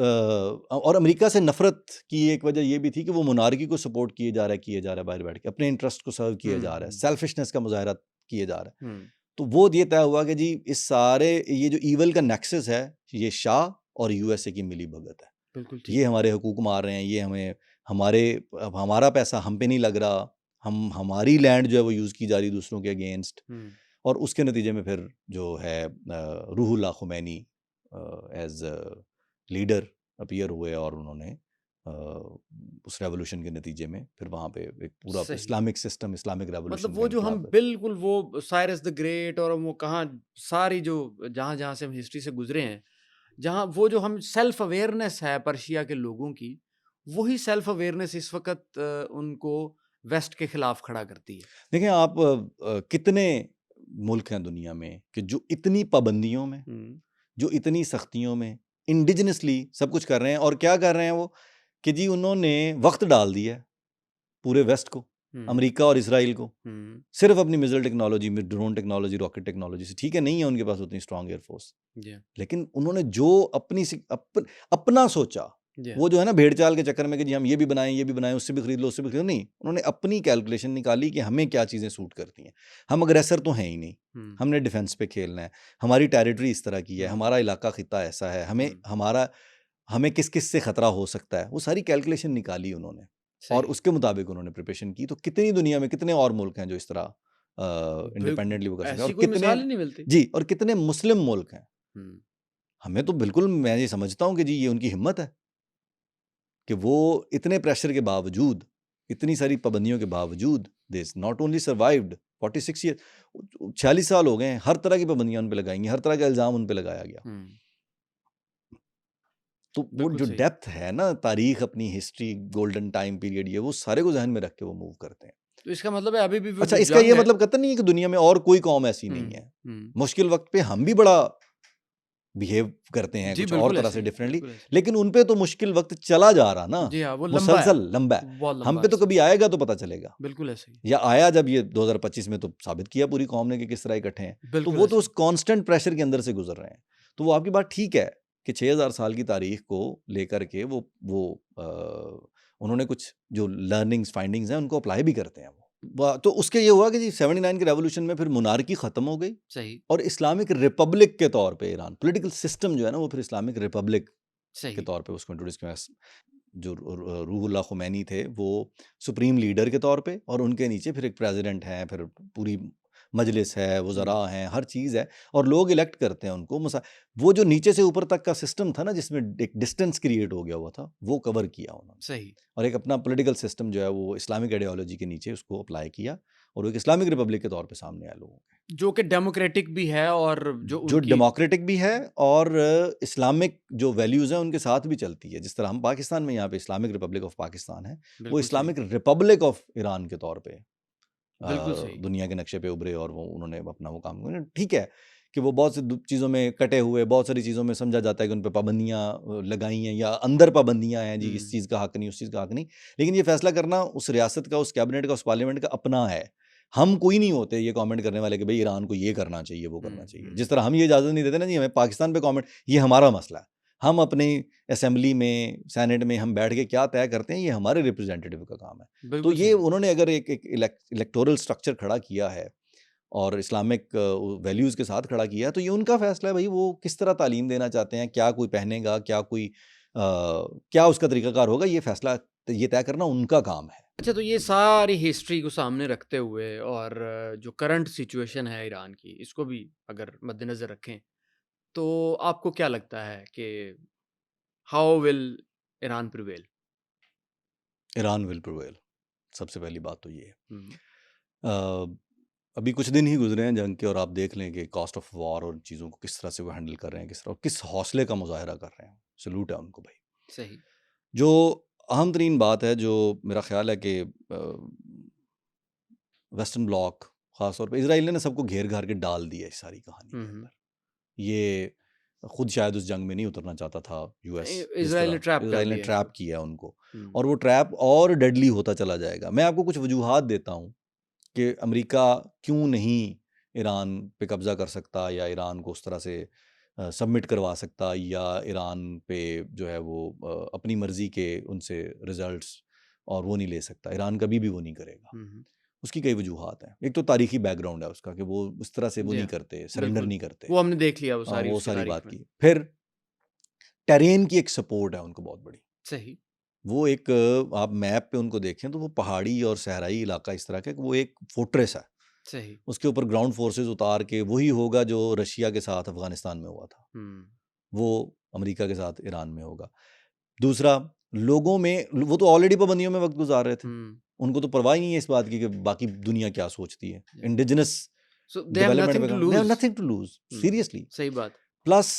और अमेरिका से नफरत की एक वजह ये भी थी कि वो मोनार्की को सपोर्ट किए जा रहा है बाहर बैठ के, अपने इंटरेस्ट को सर्व किया जा रहा है, सेल्फिशनेस का मुजाहरा किए जा रहा है। तो वो ये तय हुआ कि जी इस सारे ये जो ईवल का नेक्सस है ये शाह और यूएसए की मिली भगत है। बिल्कुल ये हमारे हुकूक मार रहे हैं, ये हमें हमारा पैसा हम पे नहीं लग रहा, हमारी लैंड जो है वो यूज़ की जा रही दूसरों के अगेंस्ट। और उसके नतीजे में फिर जो है Ruhollah Khomeini as leader appear हुए और उन्होंने उस रेवोल्यूशन के नतीजे में फिर वहाँ पे एक पूरा इस्लामिक सिस्टम, इस्लामिक रेवोल्यूशन, मतलब वो जो हम बिल्कुल वो साइरस द ग्रेट और वो कहाँ सारी जो जहाँ जहाँ से हम हिस्ट्री से गुजरे हैं, जहाँ वो जो हम सेल्फ अवेयरनेस है पर्शिया के लोगों की, वही सेल्फ अवेयरनेस इस वक्त उनको वेस्ट के खिलाफ खड़ा करती है। देखें आप कितने मुल्क हैं दुनिया में कि जो इतनी पाबंदियों में, जो इतनी सख्तियों में इंडिजिनसली सब कुछ कर रहे हैं, और क्या कर रहे हैं वो कि जी उन्होंने वक्त डाल दिया पूरे वेस्ट को, अमेरिका और इसराइल को, सिर्फ अपनी मिसाइल टेक्नोलॉजी में, ड्रोन टेक्नोलॉजी, रॉकेट टेक्नोलॉजी से। ठीक है नहीं है उनके पास उतनी स्ट्रांग एयरफोर्स, लेकिन उन्होंने जो अपना सोचा, वो जो है ना भेड़ चाल के चक्कर में कि जी हम ये भी बनाएं, उससे भी खरीद लो, उससे भी खरीद लो, नहीं, उन्होंने अपनी कैलकुलेशन निकाली कि हमें क्या चीज़ें सूट करती हैं। हम अग्रेसर तो हैं ही नहीं, हमने डिफेंस पे खेलना है, हमारी टेरिटरी इस तरह की है, हमारा इलाका खिता ऐसा है, हमें किस किस से खतरा हो सकता है, वो सारी कैलकुलेशन निकाली उन्होंने और उसके मुताबिक उन्होंने प्रिपरेशन की। तो कितनी दुनिया में कितने और मुल्क हैं जो इस तरह इंडिपेंडेंटली वो कर सकते हैं, और कितने नहीं मिलती जी, और कितने मुस्लिम मुल्क हैं। हमें तो बिल्कुल, मैं ये समझता हूँ कि जी ये उनकी हिम्मत है कि वो इतने प्रेशर के बावजूद, इतनी सारी पाबंदियों के बावजूद, they not only survived 46 year, 46 साल हो गए हैं, हर तरह की पाबंदियां उन पे लगाएंगी, हर तरह का इल्ज़ाम उन पे लगाया गया। तो वो जो डेप्थ है ना तारीख, अपनी हिस्ट्री, गोल्डन टाइम पीरियड, ये वो सारे को जहन में रख के वो मूव करते हैं। तो इसका मतलब है अभी भी अच्छा, इसका ये मतलब कतई नहीं है कि दुनिया में और कोई कौम ऐसी नहीं है। मुश्किल वक्त पे हम भी बड़ा बिहेव करते हैं कुछ और तरह से डिफरेंटली, लेकिन उन पे तो मुश्किल वक्त चला जा रहा ना, मुसलसल लंबा है। हम पे तो कभी आएगा तो पता चलेगा। बिल्कुल ऐसे ही, या आया जब ये 2025 में तो साबित किया पूरी कौम ने कि किस तरह इकट्ठे हैं। तो वो तो उस कांस्टेंट प्रेशर के अंदर से गुजर रहे हैं। तो वो आपकी बात ठीक है कि 6000 साल की तारीख को लेकर के वो उन्होंने कुछ जो लर्निंग्स, फाइंडिंग्स हैं उनको अप्लाई भी करते हैं वो। तो उसके ये हुआ कि जी 79 के रेवोल्यूशन में फिर मोनार्की ख़त्म हो गई सही और इस्लामिक रिपब्लिक के तौर पे ईरान पॉलिटिकल सिस्टम जो है ना वो फिर इस्लामिक रिपब्लिक के सही तौर पे उसको इंट्रोड्यूस किया। जो रूहुल्लाह खुमैनी थे वो सुप्रीम लीडर के तौर पे और उनके नीचे फिर एक प्रेसिडेंट हैं, फिर पूरी मजलिस है, वज़रा हैं, हर चीज़ है और लोग इलेक्ट करते हैं उनको। वो जो नीचे से ऊपर तक का सिस्टम था ना जिसमें एक डिस्टेंस क्रिएट हो गया हुआ था, वो कवर किया उन्होंने सही और एक अपना पॉलिटिकल सिस्टम जो है वो इस्लामिक आइडियोलॉजी के नीचे उसको अप्लाई किया और वो एक इस्लामिक रिपब्लिक के तौर पे सामने आया लोगों के, जो कि डेमोक्रेटिक भी है और जो जो उनकी डेमोक्रेटिक भी है और इस्लामिक जो वैल्यूज़ हैं उनके साथ भी चलती है। जिस तरह हम पाकिस्तान में यहाँ पे इस्लामिक रिपब्लिक ऑफ पाकिस्तान है, वो बिल्कुल सही इस्लामिक रिपब्लिक ऑफ ईरान के तौर पे बिल्कुल सही दुनिया के नक्शे पे उभरे और वो उन्होंने अपना वो काम किया। ठीक है कि वो बहुत सी चीज़ों में कटे हुए, बहुत सारी चीज़ों में समझा जाता है कि उन पे पाबंदियाँ लगाई हैं या अंदर पाबंदियाँ हैं जी, इस चीज़ का हक नहीं, उस चीज़ का हक नहीं। लेकिन ये फैसला करना उस रियासत का, उस कैबिनेट का, उस पार्लियामेंट का अपना है। हम कोई नहीं होते ये कमेंट करने वाले कि भाई ईरान को ये करना चाहिए, वो करना चाहिए। जिस तरह हम ये इजाज़त नहीं देते ना जी हमें पाकिस्तान पे कमेंट, ये हमारा मसला है। हम अपनी असेंबली में, सेनेट में हम बैठ के क्या तय करते हैं, ये हमारे रिप्रेजेंटेटिव का काम है। तो बिल्कुल ये सही उन्होंने अगर एक इलेक्टोरल स्ट्रक्चर खड़ा किया है और इस्लामिक वैल्यूज़ के साथ खड़ा किया है, तो ये उनका फ़ैसला है भाई वो किस तरह तालीम देना चाहते हैं, क्या कोई पहनेगा, क्या कोई क्या उसका तरीक़ाकार होगा, ये फ़ैसला ये तय करना उनका काम है। अच्छा तो ये सारी हिस्ट्री को सामने रखते हुए और जो करंट सिचुएशन है ईरान की इसको भी अगर मद्देनज़र रखें तो आपको क्या लगता है कि how will Iran prevail? Iran will prevail, सबसे पहली बात तो ये है। हुँ, अ, अभी कुछ दिन ही गुज़रे हैं जंग के और आप देख लें कि कॉस्ट ऑफ वॉर और चीज़ों को किस तरह से वो हैंडल कर रहे हैं, किस तरह किस हौसले का मुज़ाहरा कर रहे हैं। सैल्यूट है उनको भाई। सही। जो अहम तरीन बात है जो मेरा ख़्याल है कि वेस्टर्न ब्लॉक ख़ास तौर पे इज़राइल ने सबको घेर-घार के डाल दिया इस सारी कहानी हुँ, के हुँ। अंदर। ये खुद शायद उस जंग में नहीं उतरना चाहता था यूएस, जिस इज़राइल ने तरह ट्रैप कर इज़राइल ने दिया ट्रैप इनको। किया उनको हुँ, और वो ट्रैप और डेडली होता चला जाएगा। मैं आपको कुछ वजूहात देता हूँ कि अमेरिका क्यों नहीं ईरान पे कब्ज़ा कर सकता या ईरान को उस तरह से सबमिट करवा सकता या ईरान पे जो है वो अपनी मर्ज़ी के उनसे रिज़ल्ट्स और वो नहीं ले सकता। ईरान कभी भी वो नहीं करेगा। हुँ, हुँ। उसकी कई वजूहात हैं। एक तो तारीख़ी बैकग्राउंड है उसका कि वो उस तरह से वो जी नहीं हाँ, करते, सरेंडर बिल्कुल। नहीं करते। वो हमने देख लिया वो सारी वो उसकी सारी तारीख बात में। की। फिर टेरेन की एक सपोर्ट है उनको बहुत बड़ी। सही, वो एक आप मैप पे उनको देखें तो वो पहाड़ी और सहराई इलाका इस तरह का है कि वो एक फ़ोर्ट्रेस है। सही। उसके ऊपर ग्राउंड फ़ोर्सेस उतार के वही होगा जो रशिया के साथ अफ़गानिस्तान में हुआ था। हुँ, वो अमेरिका के साथ ईरान में होगा। दूसरा, लोगों में वो तो ऑलरेडी पाबंदियों में वक़्त गुज़ार रहे थे। हुँ। उनको तो परवाह ही नहीं है इस बात की कि बाकी दुनिया क्या सोचती है। या indigenous so they have development nothing pay to come they have lose. Nothing to lose हुँ, सीरियसली। सही बात। प्लस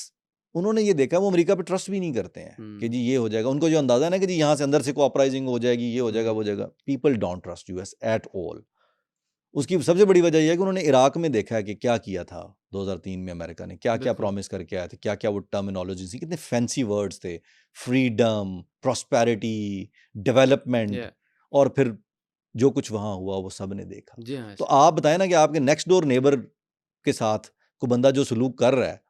उन्होंने ये देखा वो अमेरिका पे ट्रस्ट भी नहीं करते हैं कि हुँ, जी ये हो जाएगा। उनको जो अंदाज़ा है ना कि जी यहाँ से अंदर से कोऑपराइज़िंग हो जाएगी, ये हो जाएगा, हुँ, वो हो जाएगा। People don't trust US at all. उसकी सबसे बड़ी वजह ये है कि उन्होंने इराक में देखा है कि क्या किया था 2003 में अमेरिका ने, क्या-क्या बिल्कुल। प्रॉमिस करके आए थे, क्या-क्या वो टर्मिनोलॉजीज़ थी, कितने फैंसी वर्ड्स थे। फ्रीडम, प्रॉस्पेरिटी, डेवलपमेंट या और फिर जो कुछ वहाँ हुआ वो सब ने देखा। जी हाँ, तो सही। आप बताएँ ना कि आपके नेक्स्ट डोर नेबर के साथ कोई बंदा जो सलूक कर रहा है,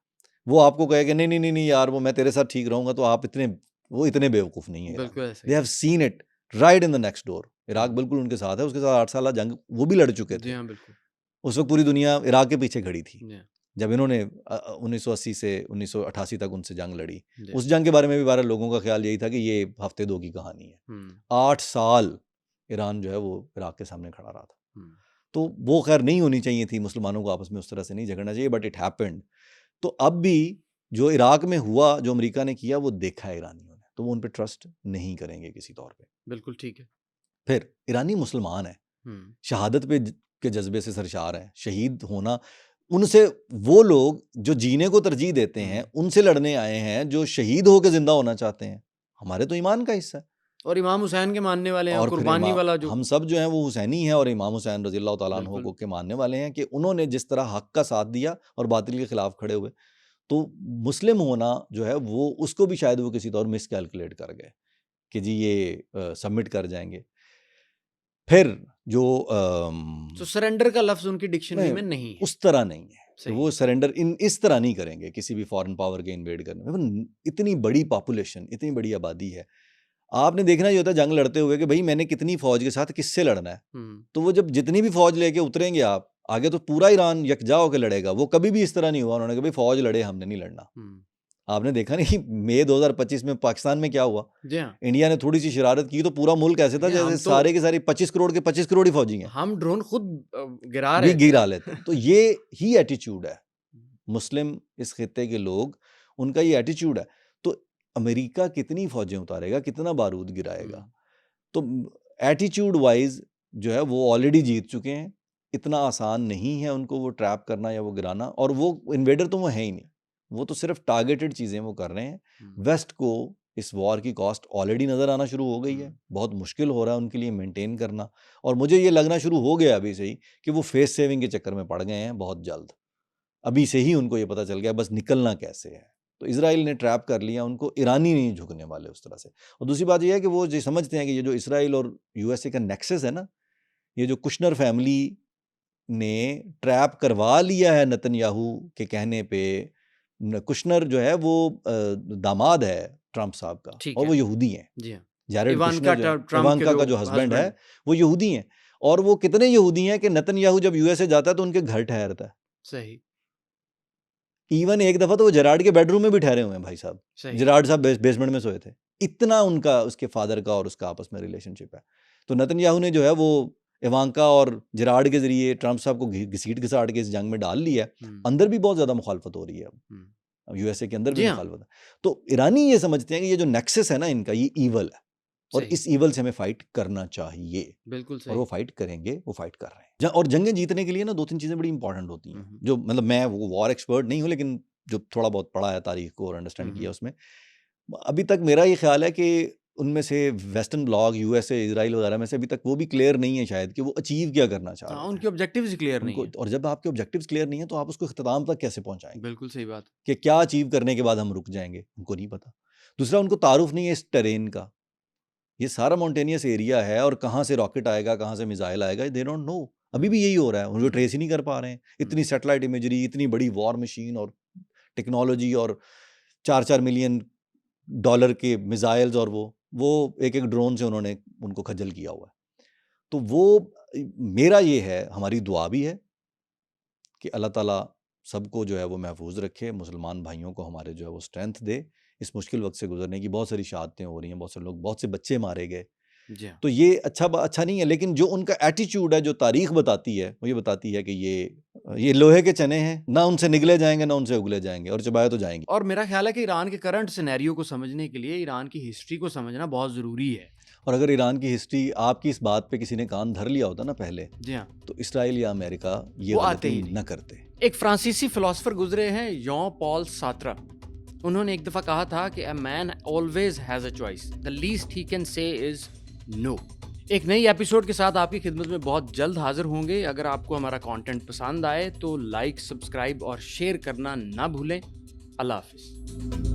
वो आपको कहेगा नहीं, नहीं, नहीं, नहीं यार वो मैं तेरे साथ ठीक रहूँगा तो आप इतने बेवकूफ़ नहीं है ईरान। बिल्कुल ऐसा दे ही हैव है। Seen it right in the next door. Iraq हुँ, बिल्कुल उनके साथ है, उसके साथ 8 साल जंग वो भी लड़ चुके जी थे। हाँ, बिल्कुल। उस वक़्त पूरी दुनिया इराक के पीछे खड़ी थी। जी हाँ, जब इन्होंने 1980 से 1988 तक उनसे जंग लड़ी। जी हाँ। उस जंग के बारे में भी बहरहाल लोगों का ख़्याल यही था कि ये हफ़्ते 2 की कहानी है। हुँ, 8 साल ईरान जो है वो इराक के सामने खड़ा रहा था। हुँ, तो वो ख़ैर नहीं होनी चाहिए थी, मुसलमानों को आपस में उस तरह से नहीं झगड़ना चाहिए बट इट हैपेंड। तो अब भी जो इराक में हुआ, जो अमेरिका ने किया वो देखा है ईरानियों ने, तो वो उन पे ट्रस्ट नहीं करेंगे किसी तौर पे। बिल्कुल ठीक है। फिर ईरानी मुसलमान हैं, हुँ, शहादत के जज्बे से सरशार हैं, शहीद होना उनसे वो लोग जो जीने को तरजीह देते हैं, हुँ। उनसे लड़ने आए हैं जो शहीद होके ज़िंदा होना चाहते हैं। हमारे तो ईमान का हिस्सा है। और इमाम हुसैन के मानने वाले हैं, और फिर कुर्बानी वाला जो हम सब जो हैं वो हुसैनी हैं और इमाम हुसैन रज़ी अल्लाह तआला अन्हु बिल्कुल, को के मानने वाले हैं कि उन्होंने जिस तरह हक़ का साथ दिया और बातिल के खिलाफ खड़े हुए, तो मुस्लिम होना जो है वो उसको भी शायद वो किसी तौर मिसकैलकुलेट कर गए कि जी ये सबमिट कर जाएँगे। फिर जो तो सरेंडर का लफ्ज़ उनकी डिक्शनरी नहीं, में नहीं है। उस तरह नहीं है कि सही, वो सरेंडर इस तरह नहीं करेंगे किसी भी फॉरेन पावर के इन्वेड करने में। इतनी बड़ी पॉपुलेशन, इतनी बड़ी आबादी है। आपने देखना ये होता है जंग लड़ते हुए कि भाई मैंने कितनी फौज के साथ किससे लड़ना है। तो वो जब जितनी भी फौज लेके उतरेंगे आप आगे, तो पूरा ईरान यकजा होकर लड़ेगा। वो कभी भी इस तरह नहीं हुआ उन्होंने कहा भाई फौज लड़े, हमने नहीं लड़ना। आपने देखा नहीं मई 2025 में पाकिस्तान में क्या हुआ। इंडिया ने थोड़ी सी शरारत की तो पूरा मुल्क ऐसे था जैसे सारे के सारे 25 करोड़ के 25 करोड़ ही फौजी हैं, हम ड्रोन खुद गिरा लेते। तो ये ही एटीट्यूड है मुस्लिम इस खित्ते के लोग, उनका ये एटीट्यूड है। तो अमेरिका कितनी फौजें उतारेगा, कितना बारूद गिराएगा। तो एटीट्यूड वाइज जो है वो ऑलरेडी जीत चुके हैं। इतना आसान नहीं है उनको वो ट्रैप करना या वो गिराना। और वो इन्वेडर तो वो है ही नहीं, वो तो सिर्फ टारगेटेड चीज़ें वो कर रहे हैं। वेस्ट को इस वॉर की कॉस्ट ऑलरेडी नज़र आना शुरू हो गई है। बहुत मुश्किल हो रहा है उनके लिए मेंटेन करना। और मुझे ये लगना शुरू हो गया अभी से ही कि वो फेस सेविंग के चक्कर में पड़ गए हैं बहुत जल्द। अभी से ही उनको ये पता चल गया बस निकलना कैसे है। तो इजराइल ने ट्रैप कर लिया उनको, ईरानी नहीं झुकने वाले उस तरह से। और दूसरी बात यह है कि वो ये समझते हैं कि ये जो इजराइल और यूएसए का नेक्सस है ना, ये जो कुशनर फैमिली ने ट्रैप करवा लिया है नेतन्याहू के कहने पे। कुशनर जो है वो दामाद है ट्रंप साहब का, और वो यहूदी हैं। जैरेड कुशनर इवांका का जो हस्बैंड है वो यहूदी हैं। और वो कितने यहूदी हैं कि नेतन्याहू जब यूएसए जाता है तो उनके घर ठहरता है। सही। इवन एक दफा तो वो जेराड के बेडरूम में भी ठहरे हुए हैं भाई साहब। जेराड साहब बेसमेंट में सोए थे। इतना उनका उसके फादर का और उसका आपस में रिलेशनशिप है। तो नेतन्याहू ने जो है वो इवांका और जेराड के जरिए ट्रंप साहब को घसीट घसाट के इस जंग में डाल लिया है। अंदर भी बहुत ज्यादा मुखालफत हो रही है अब यूएसए के अंदर भी मुखालफत है। तो ईरानी ये समझते हैं कि ये जो नेक्सस है ना इनका, ये ईवल है और इस ईवल से हमें फाइट करना चाहिए। बिल्कुल सही। और वो फाइट करेंगे, वो फाइट कर रहे हैं। और जंगें जीतने के लिए ना 2-3 चीज़ें बड़ी इंपॉर्टेंट होती हैं, जो मतलब मैं वो वॉर एक्सपर्ट नहीं हूँ, लेकिन जो थोड़ा बहुत पढ़ा है तारीख को और अंडरस्टैंड किया उसमें, अभी तक मेरा ये ख्याल है कि उनमें से वेस्टर्न ब्लॉक, यूएसए, इजराइल वगैरह में से अभी तक वो भी क्लियर नहीं है शायद कि वो अचीव क्या करना चाह रहे हैं। उनके ऑब्जेक्टिव्स क्लियर नहीं है। और जब आपके ऑब्जेक्टिव्स क्लियर नहीं है तो आप उसको इख्तिताम तक कैसे पहुंचाएंगे। बिल्कुल सही बात। कि क्या अचीव करने के बाद हम रुक जाएंगे, उनको नहीं पता। दूसरा, उनको तारुफ नहीं है इस टेरेन का। ये सारा माउंटेनियस एरिया है और कहाँ से रॉकेट आएगा, कहाँ से मिसाइल आएगा, दे डोंट नो। अभी भी यही हो रहा है, उनको ट्रेस ही नहीं कर पा रहे हैं। इतनी सैटेलाइट इमेजरी, इतनी बड़ी वॉर मशीन और टेक्नोलॉजी और 4-4 मिलियन डॉलर के मिसाइल्स, और वो एक ड्रोन से उन्होंने उनको खज्जल किया हुआ है। तो वो मेरा ये है, हमारी दुआ भी है कि अल्लाह ताला सबको जो है वो महफूज रखे, मुसलमान भाइयों को हमारे जो है वो स्ट्रेंथ दे इस मुश्किल वक्त से गुजरने की। बहुत सारी शहादतें हो रही हैं, बहुत से लोग, बहुत से बच्चे मारे गए। तो ये अच्छा नहीं है। लेकिन जो उनका एटीट्यूड है, जो तारीख बताती है, वो ये बताती है कि ये लोहे के चने हैं, ना उनसे निगले जाएंगे ना उनसे उगले जाएंगे, और चबाए तो जाएंगे। और मेरा ख्याल है कि ईरान के करंट सिनेरियो को समझने के लिए ईरान की हिस्ट्री को समझना बहुत ज़रूरी है। और अगर ईरान की हिस्ट्री आपकी इस बात पे किसी ने कान धर लिया होता ना पहले, जी हाँ, तो इसराइल या अमेरिका ये गलती न करते। एक फ्रांसीसी फिलोसोफर गुजरे हैं, जॉन पॉल सार्त्रे। उन्होंने एक दफ़ा कहा था कि a man always has a choice, the least he can say is no. एक नई एपिसोड के साथ आपकी खिदमत में बहुत जल्द हाजिर होंगे। अगर आपको हमारा कंटेंट पसंद आए तो लाइक, सब्सक्राइब और शेयर करना ना भूलें। अल्लाह हाफिज़।